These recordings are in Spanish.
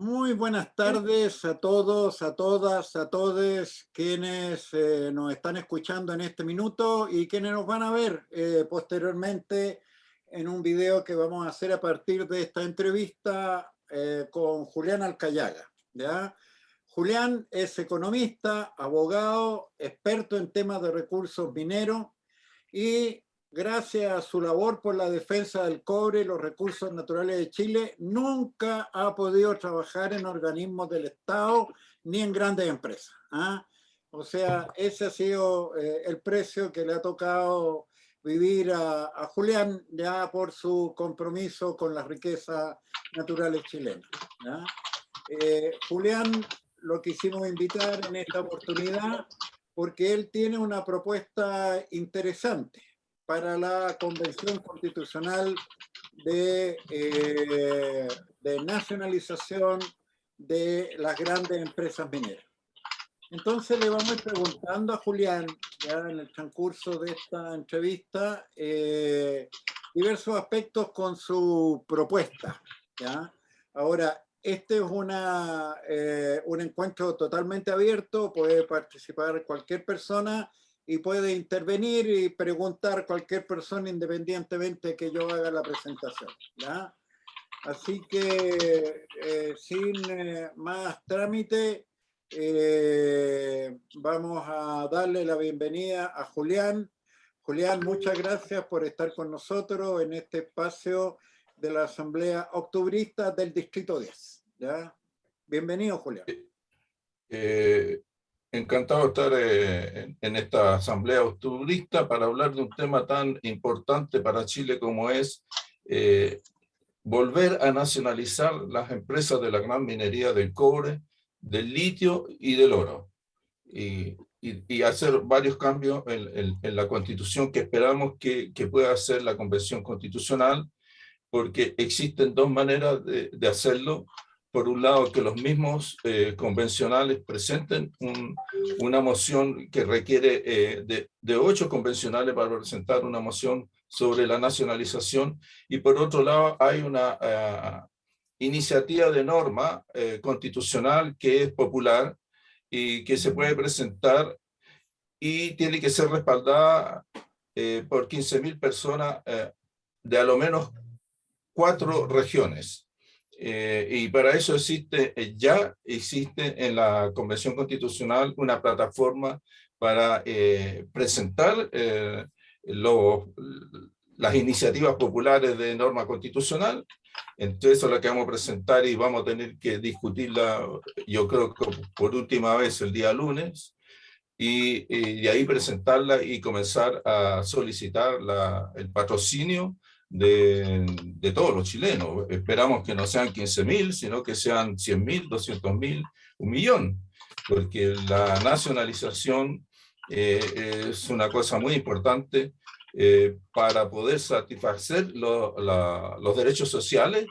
Muy buenas tardes a todos, a todas, a todes quienes nos están escuchando en este minuto y quienes nos van a ver posteriormente en un video que vamos a hacer a partir de esta entrevista con Julián Alcayaga, ¿ya? Julián es economista, abogado, experto en temas de recursos mineros y gracias a su labor por la defensa del cobre y los recursos naturales de Chile, nunca ha podido trabajar en organismos del Estado ni en grandes empresas. ¿Ah? O sea, ese ha sido el precio que le ha tocado vivir a Julián ya por su compromiso con las riquezas naturales chilenas. ¿Ya? Julián lo quisimos invitar en esta oportunidad porque él tiene una propuesta interesante para la Convención Constitucional de nacionalización de las grandes empresas mineras. Entonces le vamos a ir preguntando a Julián, ya en el transcurso de esta entrevista, diversos aspectos con su propuesta. ¿Ya? Ahora, este es un encuentro totalmente abierto, puede participar cualquier persona y puede intervenir y preguntar cualquier persona independientemente que yo haga la presentación. ¿Ya? Así que sin más trámite, vamos a darle la bienvenida a Julián. Julián, muchas gracias por estar con nosotros en este espacio de la Asamblea Octubrista del Distrito 10. ¿Ya? Bienvenido, Julián. Encantado de estar en esta asamblea octubrista para hablar de un tema tan importante para Chile como es volver a nacionalizar las empresas de la gran minería del cobre, del litio y del oro. Y hacer varios cambios en la Constitución que esperamos que pueda hacer la Convención Constitucional, porque existen dos maneras de hacerlo. Por un lado, que los mismos convencionales presenten una moción que requiere de 8 convencionales para presentar una moción sobre la nacionalización, y por otro lado hay una iniciativa de norma constitucional que es popular y que se puede presentar y tiene que ser respaldada por 15.000 personas de a lo menos 4 regiones. Y para eso ya existe en la Convención Constitucional una plataforma para presentar las iniciativas populares de norma constitucional. Entonces eso es lo que vamos a presentar y vamos a tener que discutirla, yo creo que por última vez el día lunes, y ahí presentarla y comenzar a solicitar el patrocinio de todos los chilenos. Esperamos que no sean 15.000, sino que sean 100.000, 200.000, 1.000.000, porque la nacionalización es una cosa muy importante para poder satisfacer los derechos sociales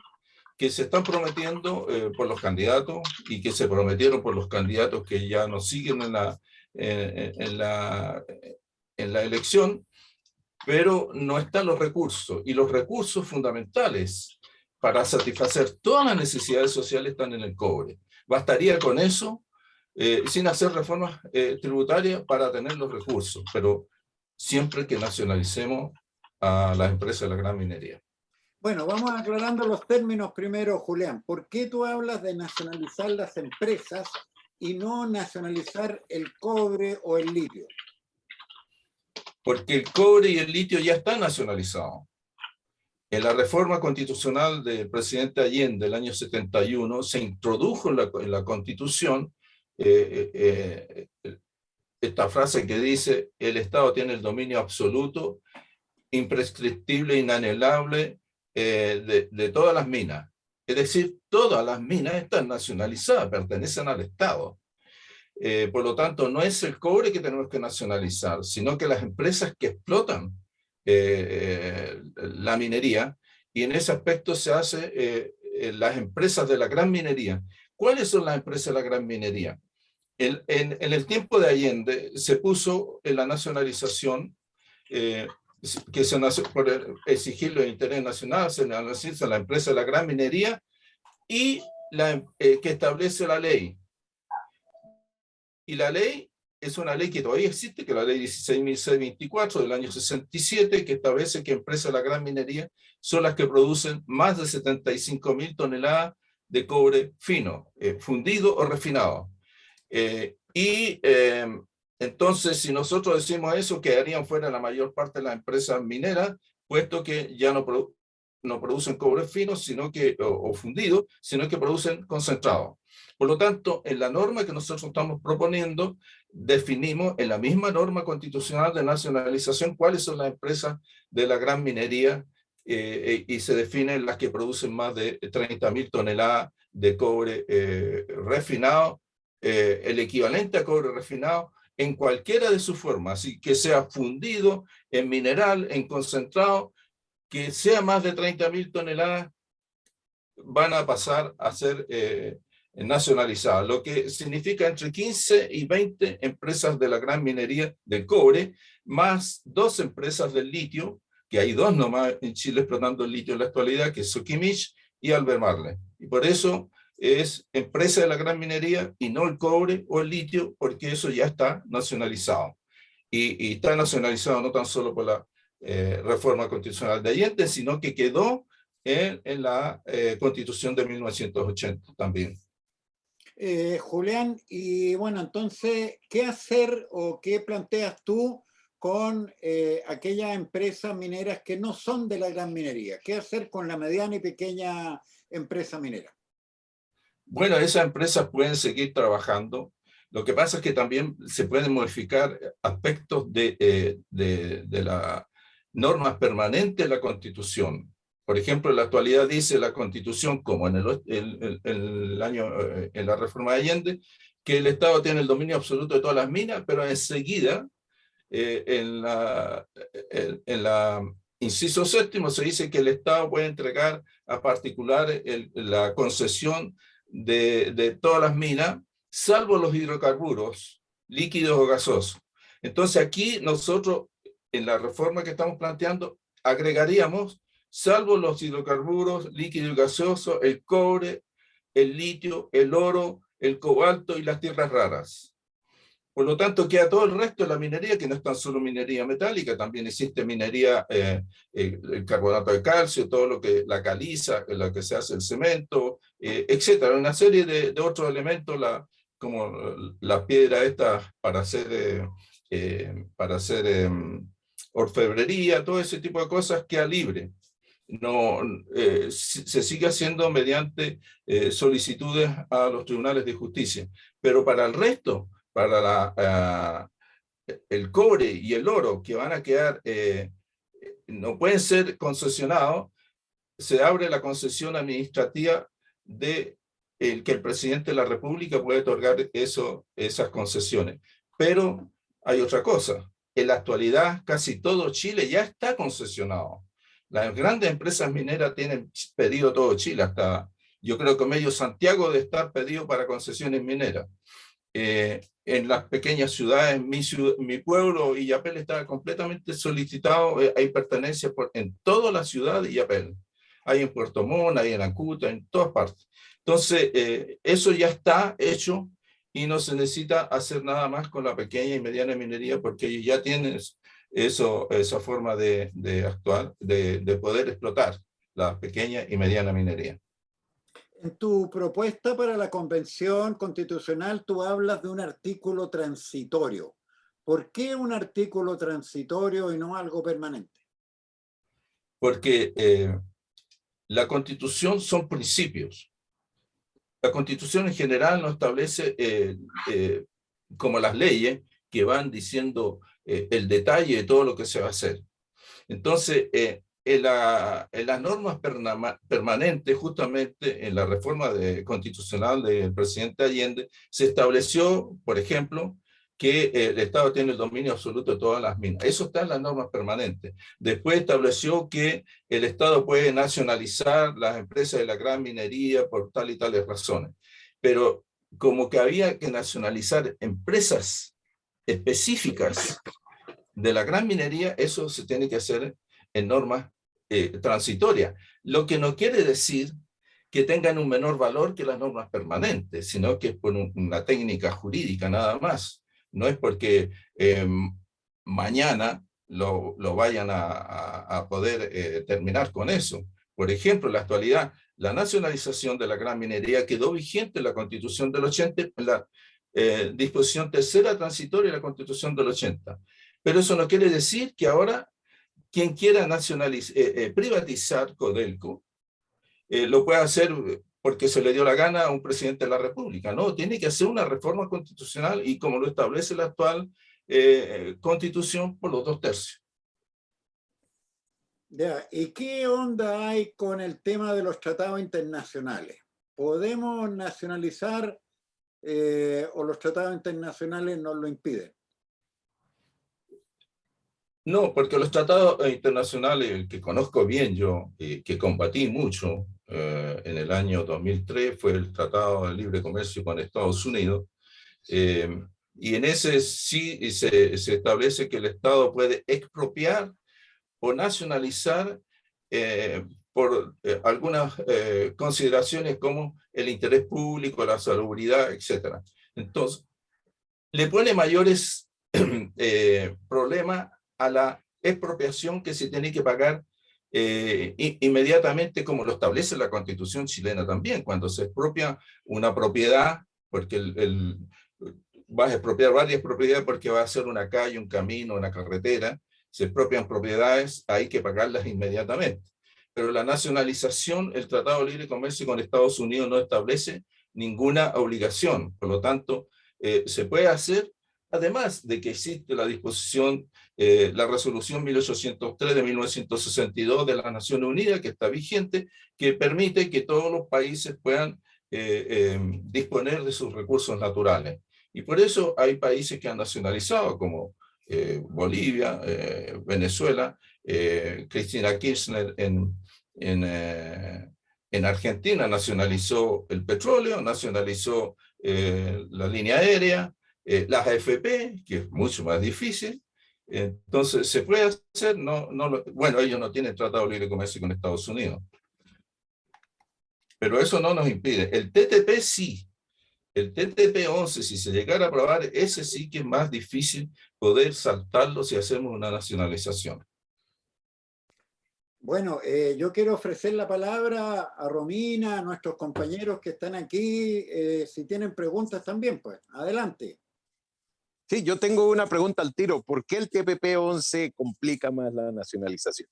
que se están prometiendo por los candidatos y que se prometieron por los candidatos que ya nos siguen en la elección. Pero no están los recursos, y los recursos fundamentales para satisfacer todas las necesidades sociales están en el cobre. Bastaría con eso, sin hacer reformas tributarias para tener los recursos, pero siempre que nacionalicemos a las empresas de la gran minería. Bueno, vamos aclarando los términos primero, Julián. ¿Por qué tú hablas de nacionalizar las empresas y no nacionalizar el cobre o el litio? Porque el cobre y el litio ya están nacionalizados. En la reforma constitucional del presidente Allende del año 71 se introdujo en la Constitución esta frase que dice: el Estado tiene el dominio absoluto, imprescriptible, inalienable de todas las minas. Es decir, todas las minas están nacionalizadas, pertenecen al Estado. Por lo tanto, no es el cobre que tenemos que nacionalizar, sino que las empresas que explotan la minería, y en ese aspecto se hace las empresas de la gran minería. ¿Cuáles son las empresas de la gran minería? En el tiempo de Allende se puso en la nacionalización, que se nació por exigir los intereses nacionales, se nacionaliza la empresa de la gran minería y que establece la ley. Y la ley es una ley que todavía existe, que es la ley 16.624 del año 67, que establece que empresas de la gran minería son las que producen más de 75.000 toneladas de cobre fino, fundido o refinado. Entonces, si nosotros decimos eso, quedarían fuera la mayor parte de las empresas mineras, puesto que ya no producen cobre fino o fundido, sino que producen concentrado. Por lo tanto, en la norma que nosotros estamos proponiendo, definimos en la misma norma constitucional de nacionalización cuáles son las empresas de la gran minería y se definen las que producen más de 30.000 toneladas de cobre refinado, el equivalente a cobre refinado en cualquiera de sus formas, así que sea fundido, en mineral, en concentrado, que sea más de 30.000 toneladas, van a pasar a ser nacionalizadas, lo que significa entre 15 y 20 empresas de la gran minería del cobre, más 2 empresas del litio, que hay 2 nomás en Chile explotando el litio en la actualidad, que es Soquimich y Albemarle. Y por eso es empresa de la gran minería y no el cobre o el litio, porque eso ya está nacionalizado. Y está nacionalizado no tan solo por la reforma constitucional de Allende, sino que quedó en la Constitución de 1980 también. Julián, y bueno, entonces, ¿qué hacer o qué planteas tú con aquellas empresas mineras que no son de la gran minería? ¿Qué hacer con la mediana y pequeña empresa minera? Bueno, esas empresas pueden seguir trabajando. Lo que pasa es que también se pueden modificar aspectos de la normas permanentes de la Constitución. Por ejemplo, en la actualidad dice la Constitución, como en en la reforma de Allende, que el Estado tiene el dominio absoluto de todas las minas, pero enseguida, en la inciso 7 se dice que el Estado puede entregar a particulares la concesión de todas las minas, salvo los hidrocarburos, líquidos o gaseosos. Entonces aquí nosotros, en la reforma que estamos planteando, agregaríamos, salvo los hidrocarburos, líquidos y gaseosos, el cobre, el litio, el oro, el cobalto y las tierras raras. Por lo tanto, queda todo el resto de la minería, que no es tan solo minería metálica, también existe minería, el carbonato de calcio, todo lo que la caliza, en la que se hace el cemento, etcétera. Una serie de otros elementos, como la piedra esta para hacer orfebrería, todo ese tipo de cosas queda libre. No, se sigue haciendo mediante solicitudes a los tribunales de justicia, pero para el resto, para el cobre y el oro que van a quedar, no pueden ser concesionados, se abre la concesión administrativa de que el presidente de la República puede otorgar esas concesiones. Pero hay otra cosa, en la actualidad casi todo Chile ya está concesionado. Las grandes empresas mineras tienen pedido todo Chile, hasta yo creo que medio Santiago de estar pedido para concesiones mineras. En las pequeñas ciudades, mi pueblo, Illapel, está completamente solicitado, hay pertenencia en toda la ciudad de Illapel. Hay en Puerto Montt, hay en Acuta, en todas partes. Entonces, eso ya está hecho y no se necesita hacer nada más con la pequeña y mediana minería porque ellos ya tienen esa forma de actuar, de poder explotar la pequeña y mediana minería. En tu propuesta para la Convención Constitucional, tú hablas de un artículo transitorio. ¿Por qué un artículo transitorio y no algo permanente? Porque la Constitución son principios. La Constitución en general no establece como las leyes que van diciendo el detalle de todo lo que se va a hacer. Entonces, en las normas permanentes, justamente en la reforma constitucional del presidente Allende, se estableció, por ejemplo, que el Estado tiene el dominio absoluto de todas las minas. Eso está en las normas permanentes. Después estableció que el Estado puede nacionalizar las empresas de la gran minería por tal y tales razones. Pero como que había que nacionalizar empresas específicas de la gran minería, eso se tiene que hacer en normas transitorias. Lo que no quiere decir que tengan un menor valor que las normas permanentes, sino que es por una técnica jurídica nada más. No es porque mañana lo vayan a poder terminar con eso. Por ejemplo, en la actualidad, la nacionalización de la gran minería quedó vigente en la Constitución del 80, en la disposición tercera transitoria de la Constitución del 80. Pero eso no quiere decir que ahora quien quiera privatizar Codelco lo puede hacer porque se le dio la gana a un presidente de la República. No, tiene que hacer una reforma constitucional y como lo establece la actual Constitución por los 2/3. Ya, ¿y qué onda hay con el tema de los tratados internacionales? ¿Podemos nacionalizar o los tratados internacionales nos lo impiden? No, porque los tratados internacionales que conozco bien yo, que combatí mucho en el año 2003, fue el Tratado de Libre Comercio con Estados Unidos, y en ese sí se establece que el Estado puede expropiar o nacionalizar por algunas consideraciones como el interés público, la salubridad, etc. Entonces, le pone mayores problemas a la expropiación que se tiene que pagar inmediatamente, como lo establece la Constitución chilena también, cuando se expropia una propiedad, porque vas a expropiar varias propiedades porque va a ser una calle, un camino, una carretera, se expropian propiedades, hay que pagarlas inmediatamente. Pero la nacionalización, el Tratado de Libre Comercio con Estados Unidos no establece ninguna obligación, por lo tanto, se puede hacer, además de que existe la disposición, la resolución 1803 de 1962 de las Naciones Unidas, que está vigente, que permite que todos los países puedan disponer de sus recursos naturales. Y por eso hay países que han nacionalizado, como Bolivia, Venezuela, Cristina Kirchner en Argentina nacionalizó el petróleo, nacionalizó la línea aérea, las AFP, que es mucho más difícil. Entonces, ¿se puede hacer? Bueno, ellos no tienen tratado de libre comercio con Estados Unidos. Pero eso no nos impide. El TTP sí. El TTP-11, si se llegara a aprobar, ese sí que es más difícil poder saltarlo si hacemos una nacionalización. Bueno, yo quiero ofrecer la palabra a Romina, a nuestros compañeros que están aquí. Si tienen preguntas también, pues, adelante. Sí, yo tengo una pregunta al tiro. ¿Por qué el TPP-11 complica más la nacionalización?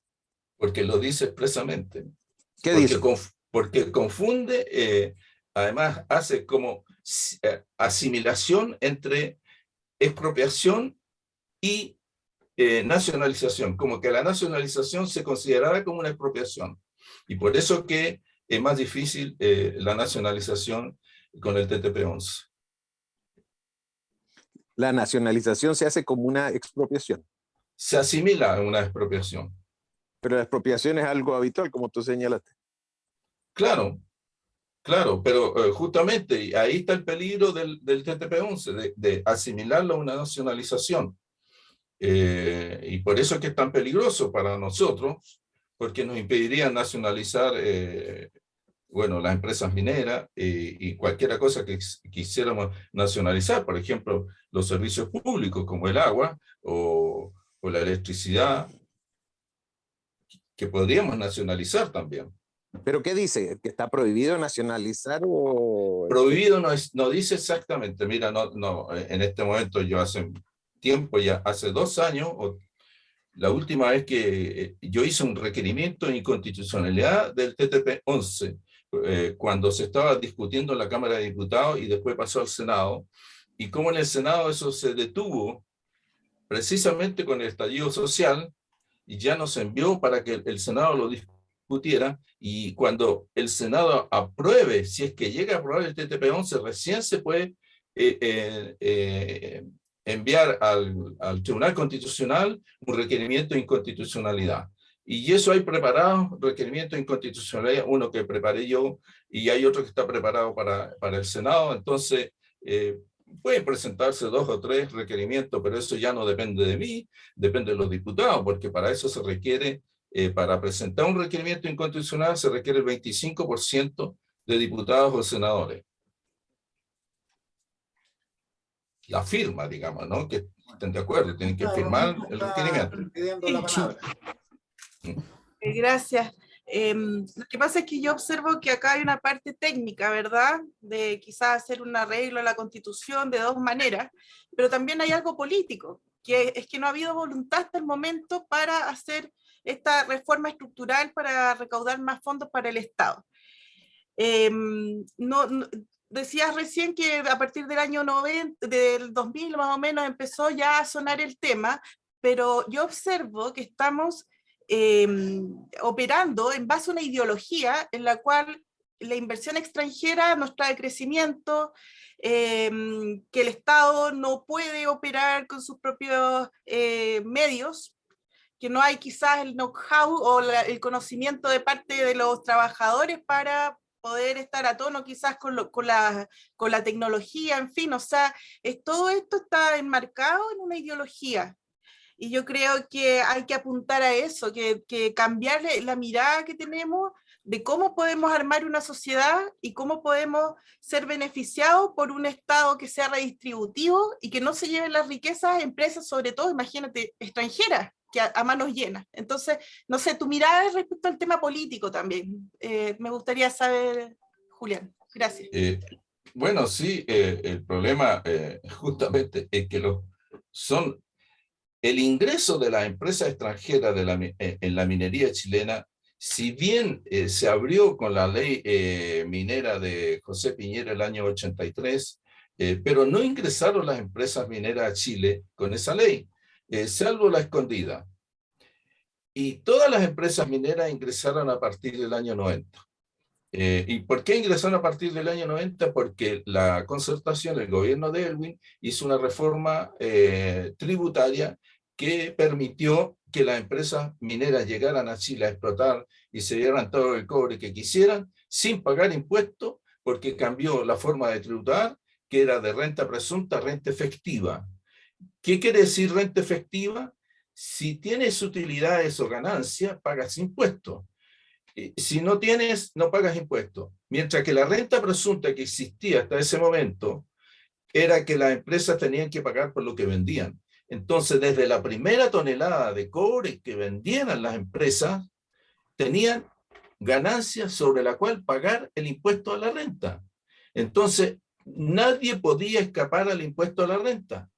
Porque lo dice expresamente. ¿Qué dice? Porque confunde, además hace como asimilación entre expropiación y nacionalización, como que la nacionalización se considerara como una expropiación. Y por eso que es más difícil la nacionalización con el TTP-11. La nacionalización se hace como una expropiación. Se asimila a una expropiación. Pero la expropiación es algo habitual, como tú señalaste. Claro, pero justamente ahí está el peligro del TTP-11, de asimilarlo a una nacionalización. Y por eso es que es tan peligroso para nosotros, porque nos impediría nacionalizar, bueno, las empresas mineras y cualquier cosa que quisiéramos nacionalizar, por ejemplo, los servicios públicos como el agua o la electricidad, que podríamos nacionalizar también. ¿Pero qué dice? ¿Que está prohibido nacionalizar o...? Prohibido no dice exactamente. Mira, en este momento yo hace tiempo, ya hace 2 años, la última vez que yo hice un requerimiento de inconstitucionalidad del TTP-11, cuando se estaba discutiendo en la Cámara de Diputados y después pasó al Senado, y como en el Senado eso se detuvo precisamente con el estallido social, y ya nos envió para que el Senado lo discutiera, y cuando el Senado apruebe, si es que llega a aprobar el TTP-11, recién se puede enviar al Tribunal Constitucional un requerimiento de inconstitucionalidad. Y eso hay preparado, requerimiento de inconstitucionalidad, uno que preparé yo, y hay otro que está preparado para el Senado. Entonces, pueden presentarse 2 o 3 requerimientos, pero eso ya no depende de mí, depende de los diputados, porque para eso se requiere, para presentar un requerimiento inconstitucional, se requiere el 25% de diputados o senadores. La firma, digamos, ¿no? Que estén de acuerdo, tienen que firmar el requerimiento. Pidiendo la palabra. Gracias. Lo que pasa es que yo observo que acá hay una parte técnica, ¿verdad? De quizás hacer un arreglo a la Constitución de dos maneras, pero también hay algo político, que es que no ha habido voluntad hasta el momento para hacer esta reforma estructural para recaudar más fondos para el Estado. Decías recién que a partir del año 90, del 2000 más o menos, empezó ya a sonar el tema, pero yo observo que estamos operando en base a una ideología en la cual la inversión extranjera nos trae crecimiento, que el Estado no puede operar con sus propios medios, que no hay quizás el know-how o el conocimiento de parte de los trabajadores para poder estar a tono quizás con la tecnología, en fin, o sea, todo esto está enmarcado en una ideología. Y yo creo que hay que apuntar a eso, que cambiar la mirada que tenemos de cómo podemos armar una sociedad y cómo podemos ser beneficiados por un Estado que sea redistributivo y que no se lleven las riquezas a empresas, sobre todo, imagínate, extranjeras, que a manos llenas. Entonces, no sé, tu mirada es respecto al tema político también. Me gustaría saber, Julián. Gracias. Bueno, sí, el problema justamente es que el ingreso de las empresas extranjeras en la minería chilena, si bien se abrió con la ley minera de José Piñera el año 83, pero no ingresaron las empresas mineras a Chile con esa ley, salvo la escondida. Y todas las empresas mineras ingresaron a partir del año 90. ¿Y por qué ingresaron a partir del año 90? Porque la concertación, el gobierno de Elwin, hizo una reforma tributaria que permitió que las empresas mineras llegaran a Chile a explotar y se dieran todo el cobre que quisieran sin pagar impuestos, porque cambió la forma de tributar, que era de renta presunta a renta efectiva. ¿Qué quiere decir renta efectiva? Si tienes utilidades o ganancias, pagas impuestos. Si no tienes, no pagas impuestos. Mientras que la renta presunta que existía hasta ese momento era que las empresas tenían que pagar por lo que vendían. Entonces, desde la primera tonelada de cobre que vendieran las empresas, tenían ganancias sobre la cual pagar el impuesto a la renta. Entonces, nadie podía escapar al impuesto a la renta.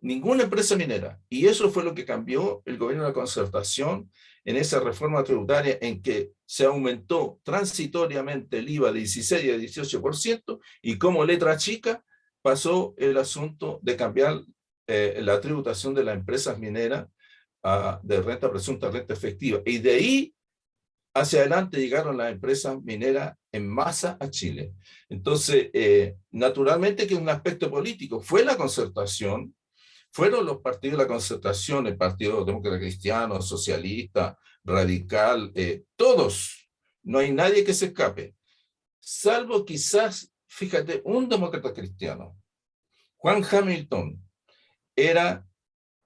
Ninguna empresa minera. Y eso fue lo que cambió el gobierno de la concertación en esa reforma tributaria en que se aumentó transitoriamente el IVA de 16 a 18% y como letra chica pasó el asunto de cambiar la tributación de las empresas mineras de renta presunta a renta efectiva. Y de ahí hacia adelante llegaron las empresas mineras en masa a Chile. Entonces, naturalmente que es un aspecto político. Fue la concertación, fueron los partidos de la concertación, el Partido Demócrata Cristiano, Socialista, Radical, todos. No hay nadie que se escape. Salvo quizás, fíjate, un demócrata cristiano. Juan Hamilton era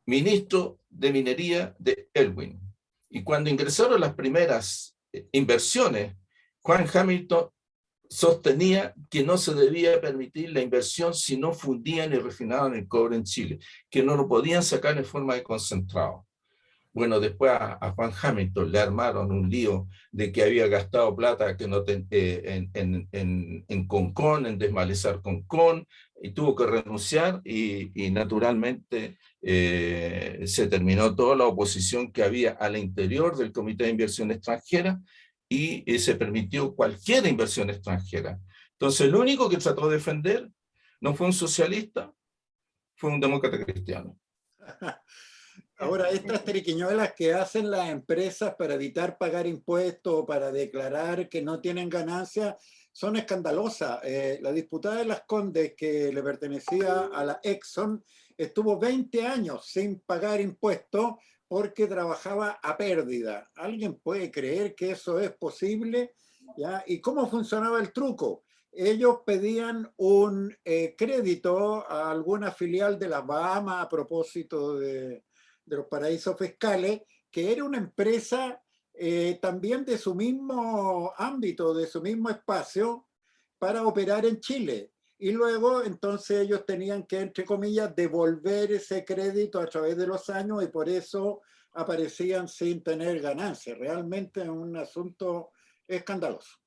ministro de minería de Elwin. Y cuando ingresaron las primeras inversiones, Juan Hamilton sostenía que no se debía permitir la inversión si no fundían y refinaban el cobre en Chile, que no lo podían sacar en forma de concentrado. Bueno, después a Juan Hamilton le armaron un lío de que había gastado plata que no en Concón, en desmalezar Concón, y tuvo que renunciar y naturalmente se terminó toda la oposición que había al interior del Comité de Inversión Extranjera y se permitió cualquier inversión extranjera. Entonces, el único que trató de defender no fue un socialista, fue un demócrata cristiano. Ahora, estas triquiñuelas que hacen las empresas para evitar pagar impuestos o para declarar que no tienen ganancias son escandalosas. La diputada de Las Condes, que le pertenecía a la Exxon, estuvo 20 años sin pagar impuestos porque trabajaba a pérdida. ¿Alguien puede creer que eso es posible? ¿Ya? ¿Y cómo funcionaba el truco? Ellos pedían un crédito a alguna filial de las Bahamas a propósito de los paraísos fiscales, que era una empresa también de su mismo ámbito, de su mismo espacio, para operar en Chile. Y luego, entonces, ellos tenían que, entre comillas, devolver ese crédito a través de los años y por eso aparecían sin tener ganancias. Realmente es un asunto escandaloso.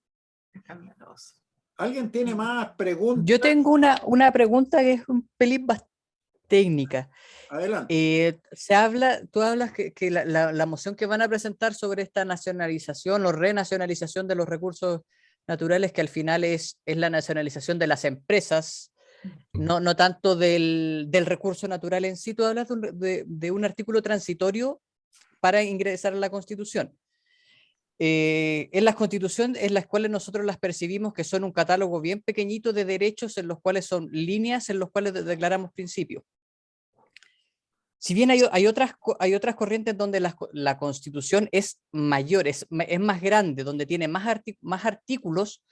Escandaloso. ¿Alguien tiene más preguntas? Yo tengo una pregunta que es un pelín más técnica. Adelante. Tú hablas que la moción que van a presentar sobre esta nacionalización o renacionalización de los recursos naturales, que al final es la nacionalización de las empresas, no tanto del recurso natural en sí. Tú hablas de un artículo transitorio para ingresar a la Constitución. En las constituciones en las cuales nosotros las percibimos que son un catálogo bien pequeñito de derechos en los cuales son líneas en los cuales declaramos principios. Si bien hay otras corrientes donde la Constitución es mayor, es más grande, donde tiene más artículos,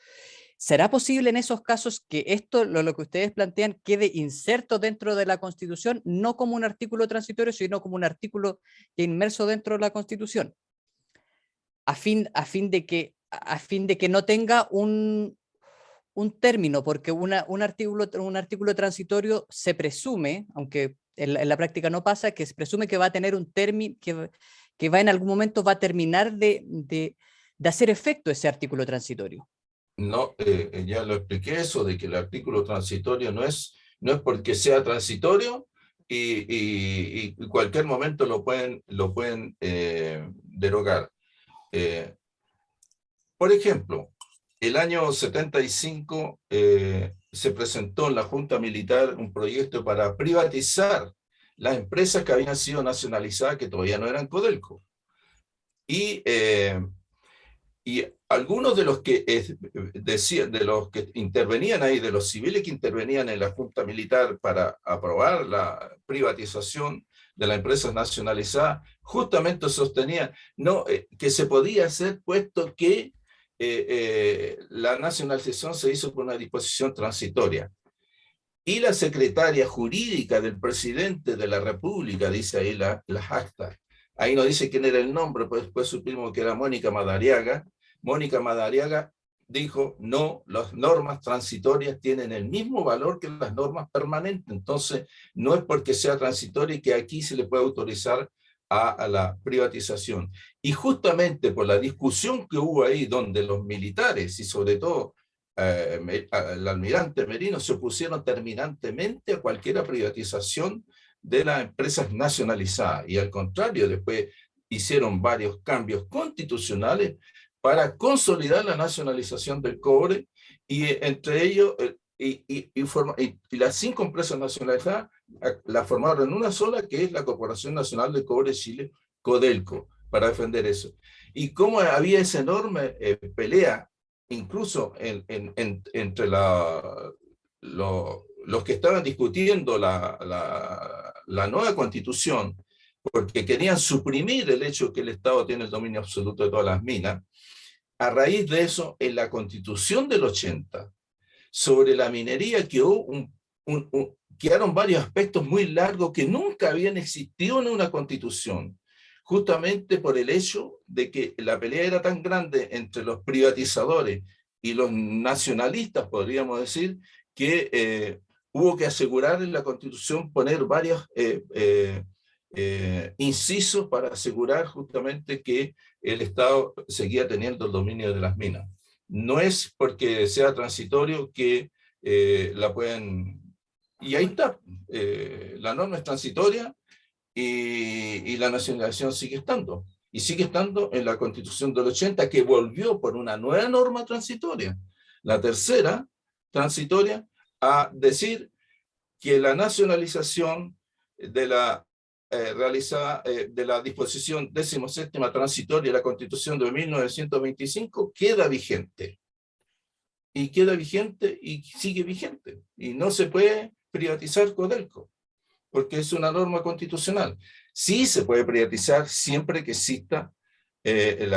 ¿será posible en esos casos que esto, lo que ustedes plantean, quede inserto dentro de la Constitución, no como un artículo transitorio, sino como un artículo inmerso dentro de la Constitución? A fin de que no tenga un término, porque un artículo transitorio se presume, aunque en la práctica no pasa, que se presume que va a tener un término, que va en algún momento va a terminar de hacer efecto ese artículo transitorio. No, ya lo expliqué eso, de que el artículo transitorio no es porque sea transitorio y cualquier momento lo pueden derogar. Por ejemplo, el año 75 se presentó en la Junta Militar un proyecto para privatizar las empresas que habían sido nacionalizadas, que todavía no eran Codelco. Y algunos de los que de los que intervenían ahí, de los civiles que intervenían en la Junta Militar para aprobar la privatización de las empresas nacionalizadas, justamente sostenían que se podía hacer, puesto que la nacionalización se hizo por una disposición transitoria. Y la secretaria jurídica del presidente de la República, dice ahí las actas, ahí no dice quién era el nombre, pues después supimos que era Mónica Madariaga. Mónica Madariaga dijo, no, las normas transitorias tienen el mismo valor que las normas permanentes, entonces no es porque sea transitoria que aquí se le puede autorizar a la privatización. Y justamente por la discusión que hubo ahí, donde los militares y sobre todo el almirante Merino se opusieron terminantemente a cualquier privatización de las empresas nacionalizadas, y al contrario, después hicieron varios cambios constitucionales para consolidar la nacionalización del cobre, y entre ellos, y las 5 empresas nacionalizadas la formaron en una sola, que es la Corporación Nacional de Cobre Chile, Codelco, para defender eso. Y cómo había esa enorme pelea, incluso entre los que estaban discutiendo la nueva constitución, porque querían suprimir el hecho que el Estado tiene el dominio absoluto de todas las minas. A raíz de eso, en la Constitución del 80, sobre la minería quedaron varios aspectos muy largos que nunca habían existido en una Constitución, justamente por el hecho de que la pelea era tan grande entre los privatizadores y los nacionalistas, podríamos decir, que hubo que asegurar en la Constitución poner varios incisos para asegurar justamente que el Estado seguía teniendo el dominio de las minas. No es porque sea transitorio que la pueden... Y ahí está, la norma es transitoria y la nacionalización sigue estando. Y sigue estando en la Constitución del 80, que volvió por una nueva norma transitoria, la tercera transitoria, a decir que la nacionalización de la realizada de la disposición 17ª transitoria de la Constitución de 1925 queda vigente. Y queda vigente y sigue vigente. Y no se puede privatizar Codelco, porque es una norma constitucional. Sí se puede privatizar siempre que exista el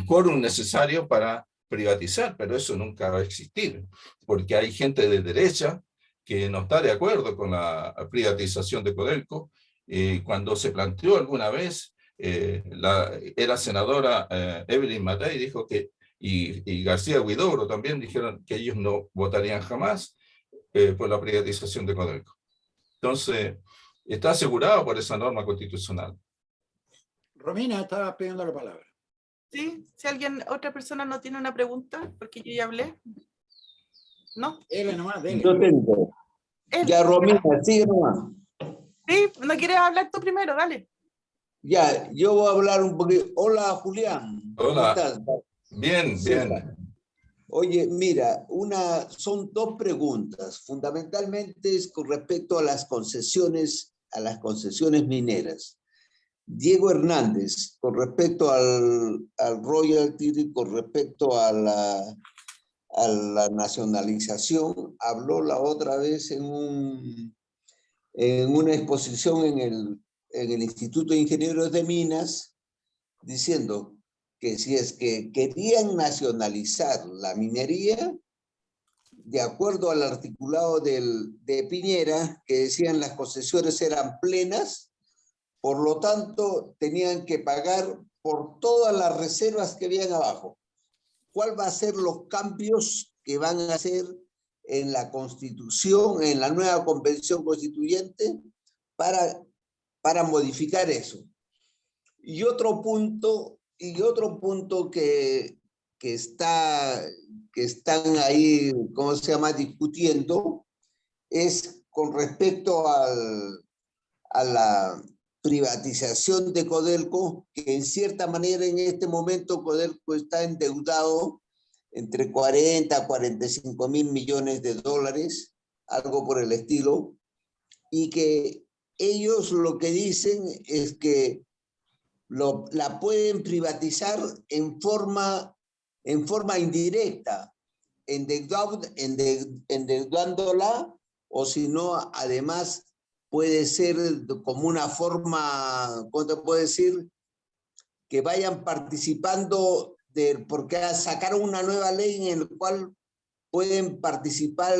quórum necesario para privatizar, pero eso nunca va a existir, porque hay gente de derecha que no está de acuerdo con la privatización de Codelco. Cuando se planteó alguna vez, era senadora Evelyn Matei, dijo que y García Huidobro también dijeron que ellos no votarían jamás por la privatización de Codelco. Entonces, está asegurado por esa norma constitucional. Romina, estaba pidiendo la palabra. Sí, si otra persona no tiene una pregunta, porque yo ya hablé. ¿No? Dele nomás, dele. Yo tengo. Él. Ya, Romina, sigue nomás. Sí, ¿no quieres hablar tú primero? Dale. Ya, yo voy a hablar un poquito. Hola, Julián. ¿Cómo Hola. estás? Bien, Sí, bien. Oye, mira, son dos preguntas. Fundamentalmente es con respecto a las concesiones mineras. Diego Hernández, con respecto al royalty y con respecto a la nacionalización, habló la otra vez en una exposición en el Instituto de Ingenieros de Minas, diciendo que si es que querían nacionalizar la minería, de acuerdo al articulado de Piñera, que decían las concesiones eran plenas, por lo tanto tenían que pagar por todas las reservas que habían abajo. ¿Cuál va a ser los cambios que van a hacer en la Constitución, en la nueva Convención Constituyente, para modificar eso? Y otro punto que están ahí, ¿cómo se llama?, discutiendo, es con respecto a la privatización de Codelco, que en cierta manera en este momento Codelco está endeudado entre 40 a 45 mil millones de dólares, algo por el estilo, y que ellos lo que dicen es que la pueden privatizar en forma indirecta, endeudándola, o si no, además puede ser como una forma, ¿cómo te puedo decir?, que vayan participando, porque sacaron una nueva ley en la cual pueden participar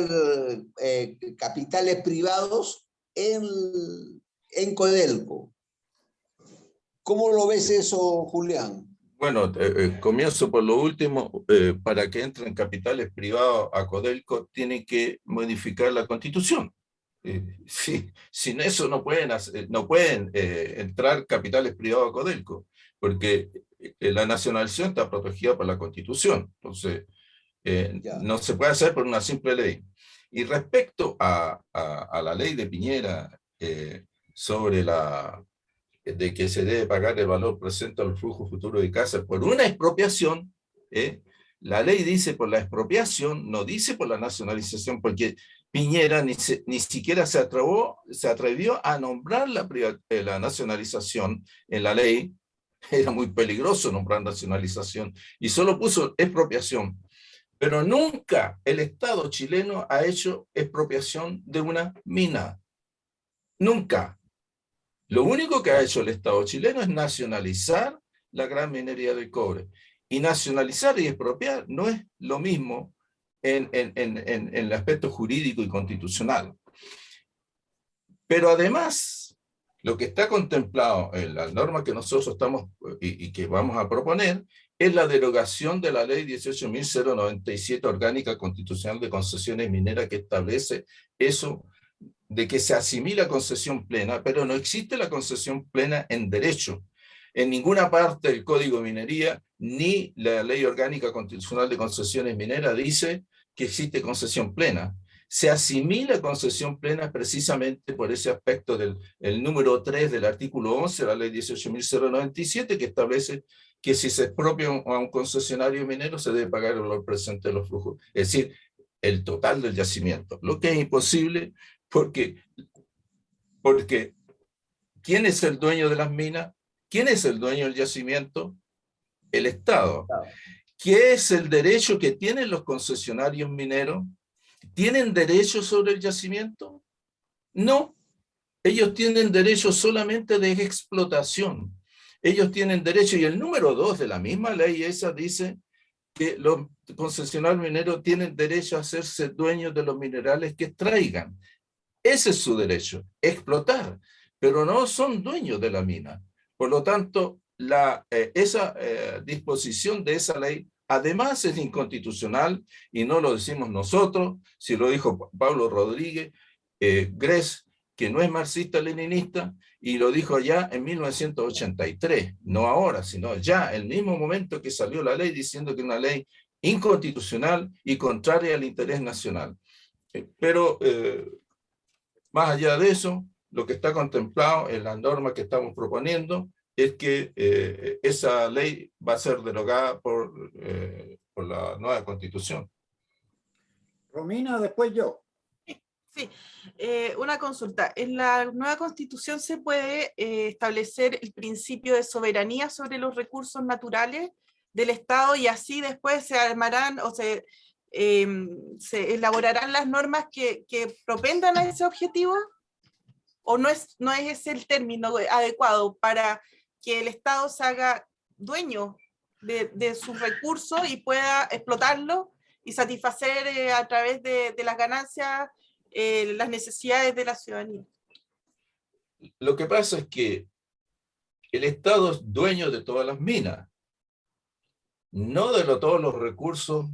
capitales privados en Codelco. ¿Cómo lo ves eso, Julián? Bueno, comienzo por lo último. Para que entren capitales privados a Codelco, tiene que modificar la Constitución. Sí, sin eso no pueden entrar capitales privados a Codelco, porque la nacionalización está protegida por la Constitución. Entonces, no se puede hacer por una simple ley. Y respecto a la ley de Piñera sobre de que se debe pagar el valor presente al flujo futuro de casas por una expropiación, la ley dice por la expropiación, no dice por la nacionalización, porque Piñera ni siquiera se atrevió a nombrar la nacionalización en la ley. Era muy peligroso nombrar nacionalización, y solo puso expropiación. Pero nunca el Estado chileno ha hecho expropiación de una mina. Nunca. Lo único que ha hecho el Estado chileno es nacionalizar la gran minería del cobre. Y nacionalizar y expropiar no es lo mismo en el aspecto jurídico y constitucional. Pero además, lo que está contemplado en la norma que nosotros estamos y que vamos a proponer es la derogación de la ley 18.097 orgánica constitucional de concesiones mineras, que establece eso de que se asimila concesión plena, pero no existe la concesión plena en derecho. En ninguna parte del Código de Minería, ni la Ley Orgánica Constitucional de Concesiones Mineras dice que existe concesión plena. Se asimila concesión plena precisamente por ese aspecto del número 3 del artículo 11 de la Ley 18.097, que establece que si se expropia a un concesionario minero se debe pagar el valor presente de los flujos, es decir, el total del yacimiento, lo que es imposible. Porque ¿quién es el dueño de las minas? ¿Quién es el dueño del yacimiento? El Estado. ¿Qué es el derecho que tienen los concesionarios mineros? ¿Tienen derecho sobre el yacimiento? No. Ellos tienen derecho solamente de explotación. Ellos tienen derecho, y el número 2 de la misma ley esa dice que los concesionarios mineros tienen derecho a hacerse dueños de los minerales que extraigan. Ese es su derecho, explotar, pero no son dueños de la mina. Por lo tanto, esa disposición de esa ley Además es inconstitucional, y no lo decimos nosotros, si lo dijo Pablo Rodríguez, Gress, que no es marxista-leninista, y lo dijo ya en 1983, no ahora, sino ya, el mismo momento que salió la ley diciendo que es una ley inconstitucional y contraria al interés nacional. Pero más allá de eso, lo que está contemplado en la norma que estamos proponiendo es que esa ley va a ser derogada por la nueva Constitución. Romina, después yo. Sí, una consulta. En la nueva Constitución se puede establecer el principio de soberanía sobre los recursos naturales del Estado y así después se armarán o se elaborarán las normas que propendan a ese objetivo, o no es ese el término adecuado para que el Estado se haga dueño de sus recursos y pueda explotarlo y satisfacer a través de las ganancias las necesidades de la ciudadanía. Lo que pasa es que el Estado es dueño de todas las minas, no de todos los recursos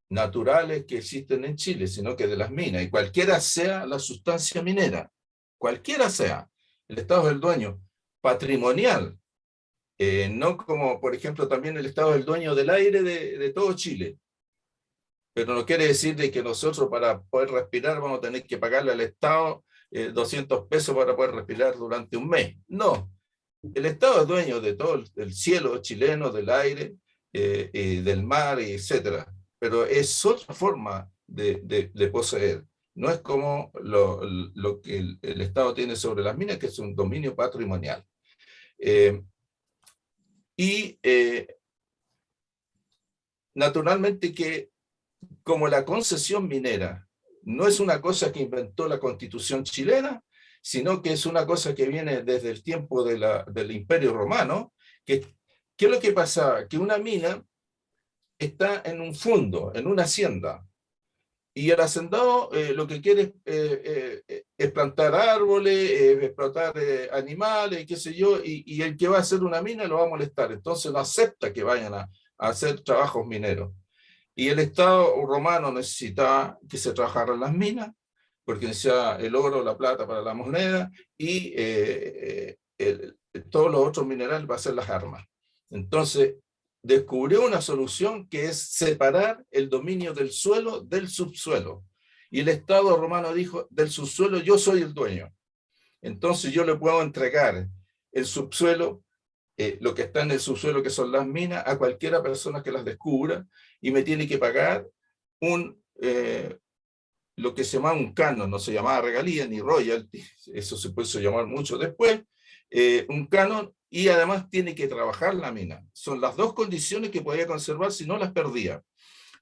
naturales que existen en Chile, sino que de las minas, y cualquiera sea la sustancia minera, cualquiera sea, el Estado es el dueño patrimonial, no como, por ejemplo, también el Estado es el dueño del aire de todo Chile. Pero no quiere decir de que nosotros para poder respirar vamos a tener que pagarle al Estado 200 pesos para poder respirar durante un mes. No, el Estado es dueño de todo el cielo chileno, del aire, del mar, etc. Pero es otra forma de poseer. No es como lo que el Estado tiene sobre las minas, que es un dominio patrimonial. Naturalmente que como la concesión minera no es una cosa que inventó la Constitución chilena, sino que es una cosa que viene desde el tiempo del Imperio Romano, ¿qué es lo que pasa? Que una mina está en un fondo, en una hacienda, y el hacendado lo que quiere es plantar árboles, explotar animales, qué sé yo, y el que va a hacer una mina lo va a molestar, entonces no acepta que vayan a hacer trabajos mineros. Y el Estado romano necesitaba que se trabajaran las minas, porque necesitaba el oro, la plata para la moneda, y todos los otros minerales para hacer las armas. Entonces, descubrió una solución que es separar el dominio del suelo del subsuelo. Y el Estado romano dijo, del subsuelo yo soy el dueño. Entonces yo le puedo entregar el subsuelo, lo que está en el subsuelo, que son las minas, a cualquiera persona que las descubra, y me tiene que pagar lo que se llama un canon, no se llamaba regalía ni royalty, eso se puede llamar mucho después, un canon, y además tiene que trabajar la mina. Son las dos condiciones que podía conservar si no las perdía.